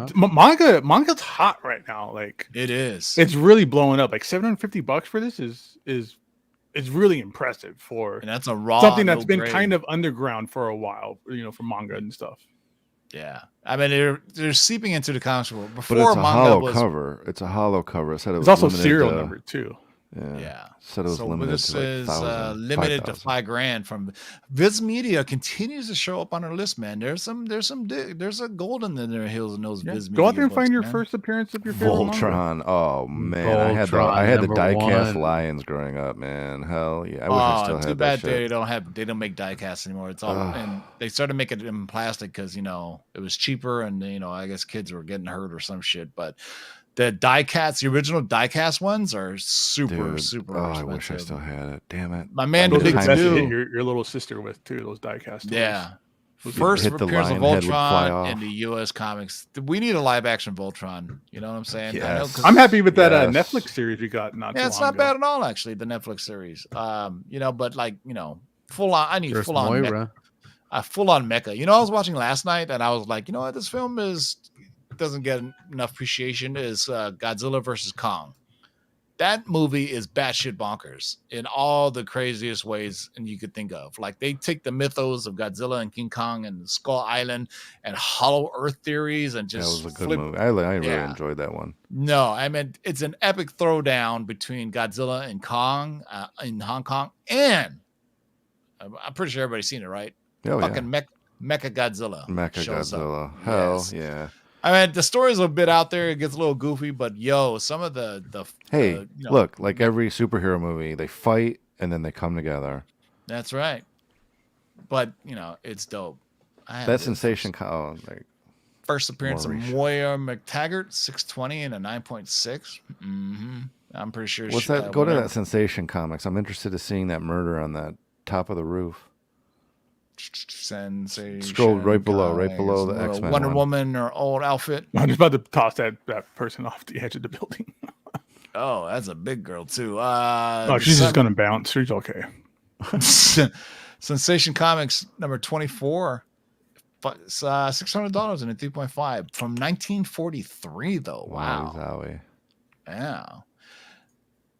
the manga's hot right now. Like It is. it's really blowing up. Like $750 for this is really impressive for and that's a raw something that's no been grade. kind of underground for a while, for manga and stuff. Yeah, I mean they're seeping into the comics world. But Before it's a manga hollow was cover. It's a hollow cover. It said it was It's also limited serial to- number too. yeah. Said it was So limited this to like is 1,000, limited to 5,000. $5,000 from Viz Media continues to show up on our list, man. There's a gold in their heels in those Yeah. Viz Media. Go out there and books, find your man. first appearance of your favorite manga. Voltron. Oh man, I had the Voltron, diecast #1. lions growing up, man. Hell yeah, I wish I still too had bad that shit. they don't make diecast anymore. It's all Ugh. and they started making it in plastic because it was cheaper and I guess kids were getting hurt or some shit. But the diecast, the original diecast ones are super Dude, super I expensive. wish I still had it. Damn it. My man Those Those are the Big are best to Two. hit your little sister with too. Those diecast. toys. Yeah. Those are First hit the appearance of lion head would fly Voltron off. in the U.S. comics. We need a live action Voltron. You know what I'm saying? I know, Yes. 'cause- I'm happy with that Yes. Netflix series we got. Not Yeah, too it's long not ago. bad at all, actually. The Netflix series. But full on. I need There's full on. Moira. full on mecha. You know, I was watching last night and I was like, you know what, this film doesn't get enough appreciation. Is Godzilla versus Kong. That movie is batshit bonkers in all the craziest ways and you could think of. Like they take the mythos of Godzilla and King Kong and Skull Island and Hollow Earth theories and just that was a good movie. I really enjoyed that one. No, I mean it's an epic throwdown between Godzilla and Kong in Hong Kong, and I'm pretty sure everybody's seen it, right? Oh, Fucking Mecha Godzilla. Mecha shows Godzilla. up. Hell Yes. yeah. I mean, the story's a bit out there. It gets a little goofy, but yo, some of the look, like every superhero movie, they fight and then they come together. That's right. But you know, it's dope. That sensation, first appearance of Moira McTaggart, 620 and a 9.6. I'm pretty sure. What's that? Go to that Sensation Comics. I'm interested in seeing that murder on that top of the roof. Sensation. Scroll right below the X-Men Wonder one. Woman or old outfit. I'm just about to toss that person off the edge of the building. Oh, that's a big girl too. She's just gonna bounce. She's okay. Sensation Comics number 24. It's $600 and a 3.5 from 1943 though. Wow. Zowie. Yeah.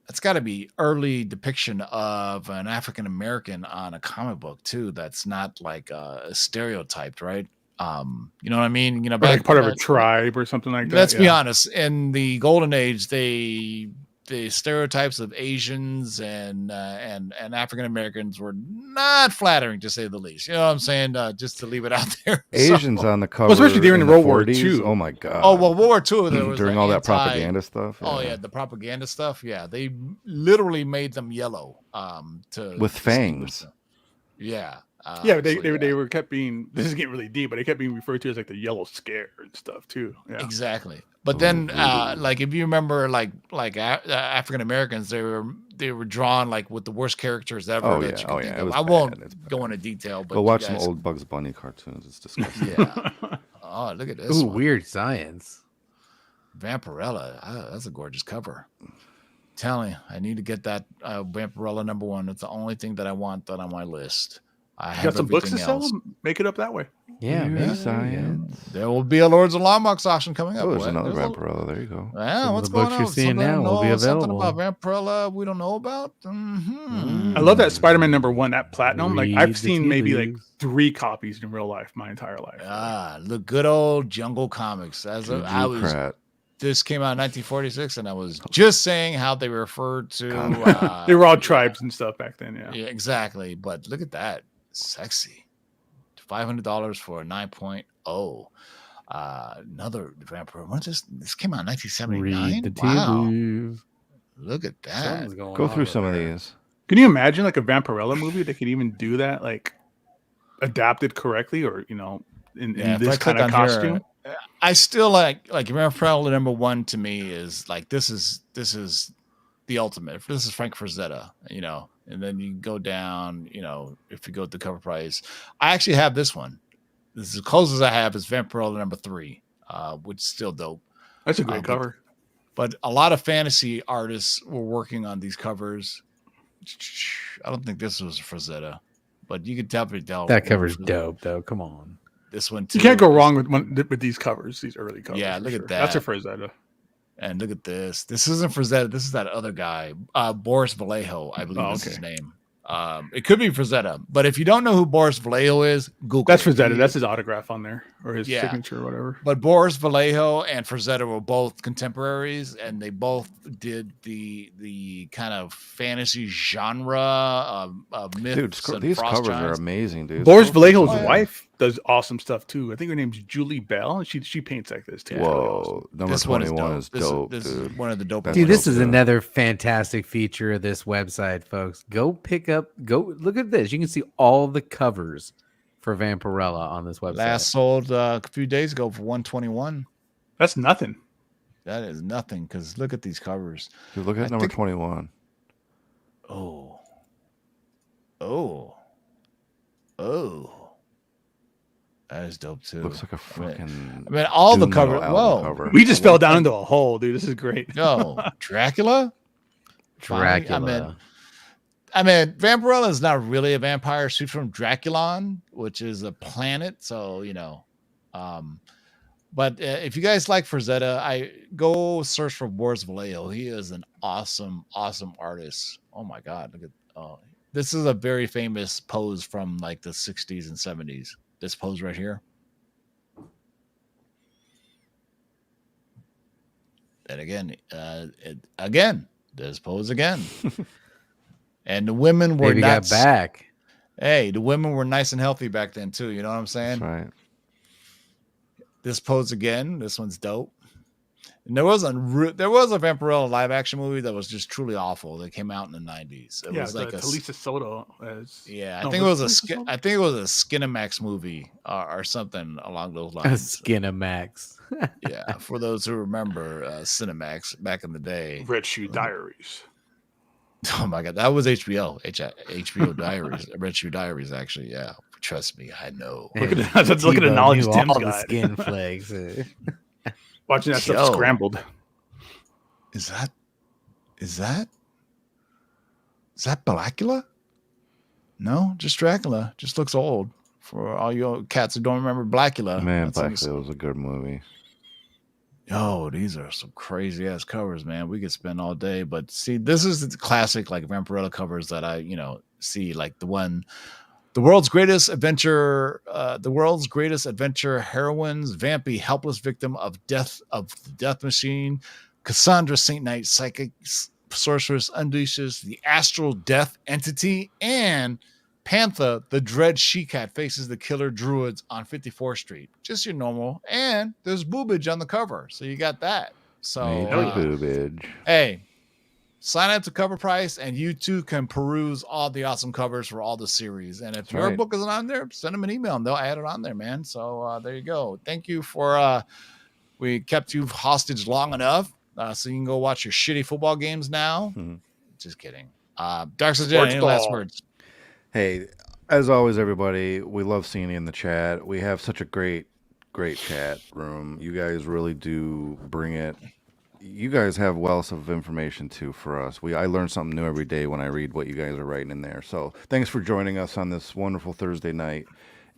That's got to be early depiction of an African American on a comic book too. That's not like stereotyped, right? You know what I mean? You know, like part of a tribe or something like that. Let's be honest. In the Golden Age, the stereotypes of Asians and African Americans were not flattering, to say the least. You know what I'm saying? Just to leave it out there. Asians on the cover, especially during in World War 40s. II. Oh my god! Oh well, World War II. There was during all that propaganda stuff. Oh yeah, the propaganda stuff. Yeah, they literally made them yellow. With fangs. Yeah. They were kept being. This is getting really deep, but they kept being referred to as like the Yellow Scare and stuff too. Yeah. Exactly. But then, like if you remember, like African Americans, they were drawn like with the worst characters ever. Oh yeah. I won't go into detail, but go watch some old Bugs Bunny cartoons. It's disgusting. Yeah. Oh, look at this. Ooh, one. Weird Science. Vampirella. That's a gorgeous cover. Telling you, I need to get that Vampirella number 1. It's the only thing that I want on my list. I have got some books to else. sell. Make it up that way. Yeah, Science. There will be a Lords of Longbox auction coming up. Oh, there's another Vampirella. There you go. Yeah, what's the going books on? you're seeing now will be available. Something about Vampirella we don't know about. I love that Spider-Man number 1, that platinum. Like Read I've the seen tea maybe leaves. like 3 copies in real life, my entire life. The good old Jungle Comics. Pratt. This came out in 1946, and I was just saying how they referred to. They were all tribes and stuff back then. Yeah. Yeah, exactly. But look at that, sexy. $500 for a 9.0. Another vampire. What is this? This came out in 1979. Read the tea Wow. leaves. Look at that. Go through some of these. Can you imagine like a Vampirella movie that could even do that, like adapted correctly, or in If this I click kind of on costume? here, I still like Vampirella number 1 to me is like this is the ultimate. This is Frank Frazetta, and then you go down, if you go to CovrPrice. I actually have this one. This is as close as I have is Vampirella number 3, which is still dope. That's a great cover. But a lot of fantasy artists were working on these covers. I don't think this was Frazetta, but you could definitely tell That cover's dope, though. Come on. This one too. You can't go wrong with these covers, these early covers. Yeah, look at that. That's a Frazetta. And look at this. This isn't Frazetta. This is that other guy, Boris Vallejo, I believe is his name. It could be Frazetta, but if you don't know who Boris Vallejo is, Google. That's it. Frazetta. That's his autograph on there, or his signature, or whatever. But Boris Vallejo and Frazetta were both contemporaries, and they both did the kind of fantasy genre of myths. Dude, these covers are amazing, dude. Boris Vallejo's wife does awesome stuff too. I think her name's Julie Bell, and she paints like this too. Whoa, number 21 is dope, this dude. is one of the dopest. Dude, this is another fantastic feature of this website, folks. Go look at this. You can see all the covers for Vampirella on this website. Last sold a few days ago for $121. That's nothing. That is nothing, because look at these covers. Dude, look at number 21. Oh. That is dope too. Looks like a fucking. I mean all the cover. Whoa, cover. We just fell down into a hole, dude. This is great. No, Dracula. Dracula. I mean, I mean, Vampirella is not really a vampire. She's from Draculon, which is a planet. So, but if you guys like Frazetta, I go search for Boris Vallejo. He is an awesome, awesome artist. Oh my God. Look at, this is a very famous pose from like the 60s and 70s. This pose right here. And again, this pose again. And the women were got back. Hey, the women were nice and healthy back then too. You know what I'm saying? That's right. This pose again. This one's dope. And there was a Vampirella live action movie that was just truly awful. That came out in the 90s. It was like a Talisa Soto. I think it was a Skinamax movie or something along those lines. Skinamax. Yeah, for those who remember Cinemax back in the day. Red Shoe Diaries. Oh my God, that was HBO. HBO Diaries, Red Shoe Diaries. Actually, yeah. Trust me, I know. Look at the knowledge Tim's all got. the skin flags. Watching that stuff scrambled. Is that Blackula? No, just Dracula. Just looks old. For all you cats who don't remember Blackula. Man, Blackula was a good movie. Oh, these are some crazy ass covers, man. We could spend all day, but see, this is the classic like Vampirella covers that I, see, like the world's greatest adventure heroines, Vampy, helpless victim of the death machine, Cassandra, Saint Knight, psychic sorceress, unleashes the astral death entity, and Panther, the dread she-cat, faces the killer druids on 54th Street. Just your normal. And there's boobage on the cover. So you got that. So boobage. Hey, sign up to CovrPrice and you too can peruse all the awesome covers for all the series. And if your book isn't on there, send them an email and they'll add it on there, man. So there you go. Thank you for we kept you hostage long enough. So you can go watch your shitty football games now. Mm-hmm. Just kidding. Dark Side, any last words? Hey, as always, everybody, we love seeing you in the chat. We have such a great chat room. You guys really do bring it. You guys have wealth of information too for us. I learn something new every day when I read what you guys are writing in there. So thanks for joining us on this wonderful Thursday night,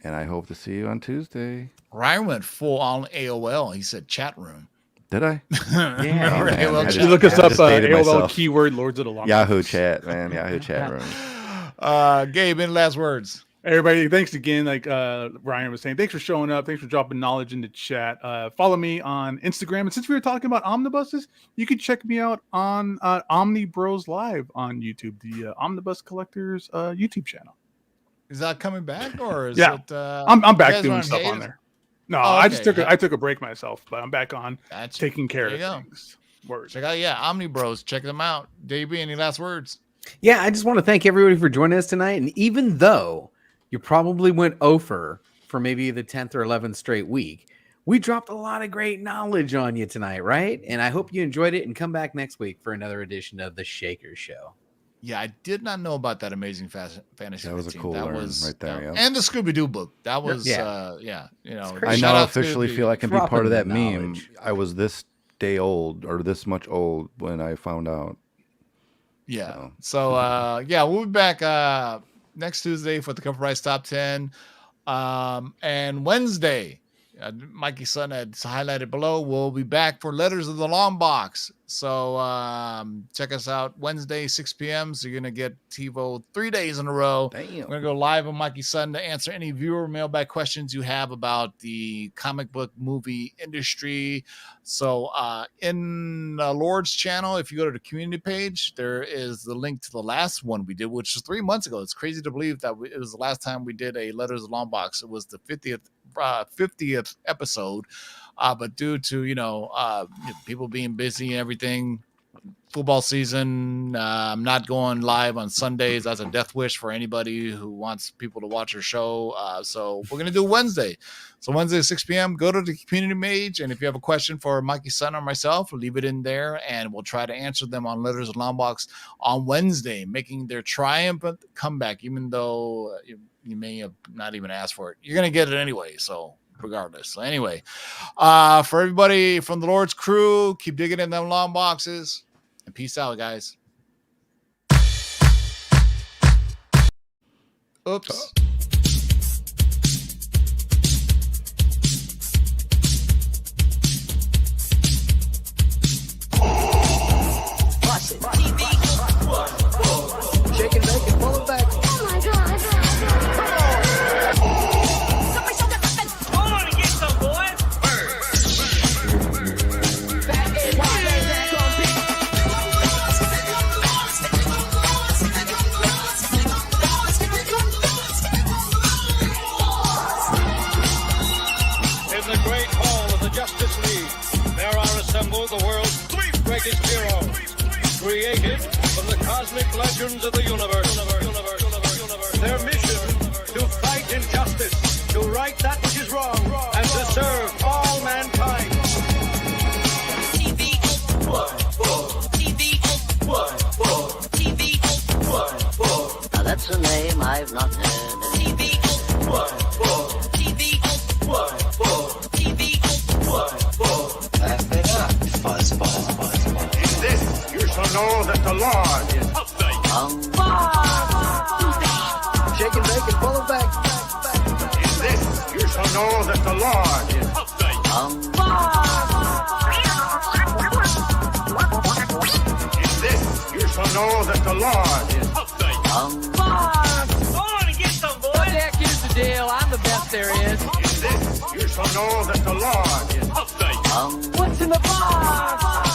and I hope to see you on Tuesday. Ryan went full on AOL. He said chat room. Did I? Yeah. AOL chat. You look us up AOL keyword Lords of the Long Yahoo chat, man. Yahoo chat room. Gabe, any last words? Everybody, thanks again. Like Ryan was saying, thanks for showing up. Thanks for dropping knowledge in the chat. Follow me on Instagram. And since we were talking about omnibuses, you can check me out on Omni Bros Live on YouTube, the Omnibus Collectors YouTube channel. Is that coming back, or is it? I'm back doing stuff on there. No, okay. I took a break myself, but I'm back on taking care of things. Words. Check out, Omni Bros. Check them out. Davey, any last words? Yeah, I just want to thank everybody for joining us tonight. And even though you probably went over for maybe the 10th or 11th straight week, we dropped a lot of great knowledge on you tonight, right? And I hope you enjoyed it and come back next week for another edition of The Shaker Show. Yeah, I did not know about that Amazing Fantasy. That was a cool learn right there. Yeah. And the Scooby-Doo book. That was, I now officially feel I can be part of that meme. I was this day old or this much old when I found out. Yeah. So we'll be back next Tuesday for the CovrPrice Top 10. And Wednesday, Mikey Sutton had highlighted below, we'll be back for Letters of the Long Box. So check us out Wednesday, 6 p.m. So you're going to get TiVo 3 days in a row. Damn. We're going to go live on Mikey Sutton to answer any viewer mailbag questions you have about the comic book movie industry. So in Lord's channel, if you go to the community page, there is the link to the last one we did, which was 3 months ago. It's crazy to believe that it was the last time we did a Letters of the Long Box. It was the 50th episode. But due to, people being busy and everything, football season, I'm not going live on Sundays. That's a death wish for anybody who wants people to watch our show. So we're going to do Wednesday. So Wednesday at 6 p.m., go to the community page. And if you have a question for Mikey Son or myself, leave it in there and we'll try to answer them on Letters of the Long Box on Wednesday, making their triumphant comeback, even though you may have not even asked for it. You're going to get it anyway. So regardless. So anyway, for everybody from the Lord's crew, keep digging in them long boxes and peace out, guys. Oops. Shake and bake and pull it back. Oh my god. Hold on and get some, boys. In the great hall of the Justice League, there are assembled the world's 3 greatest heroes, created from the cosmic legends of the universe. Their mission, to fight injustice, to right that which is wrong, and to serve all mankind. Now that's a name I've not heard. In this, you shall know that the Lord is Shake and bake and pull it back. In this, you shall know that the Lord is In this, you shall know that the Lord is Hold on and get some, boys. Jack, here's the deal. I'm the best there is. In this, you shall know that the Lord is What's in the box?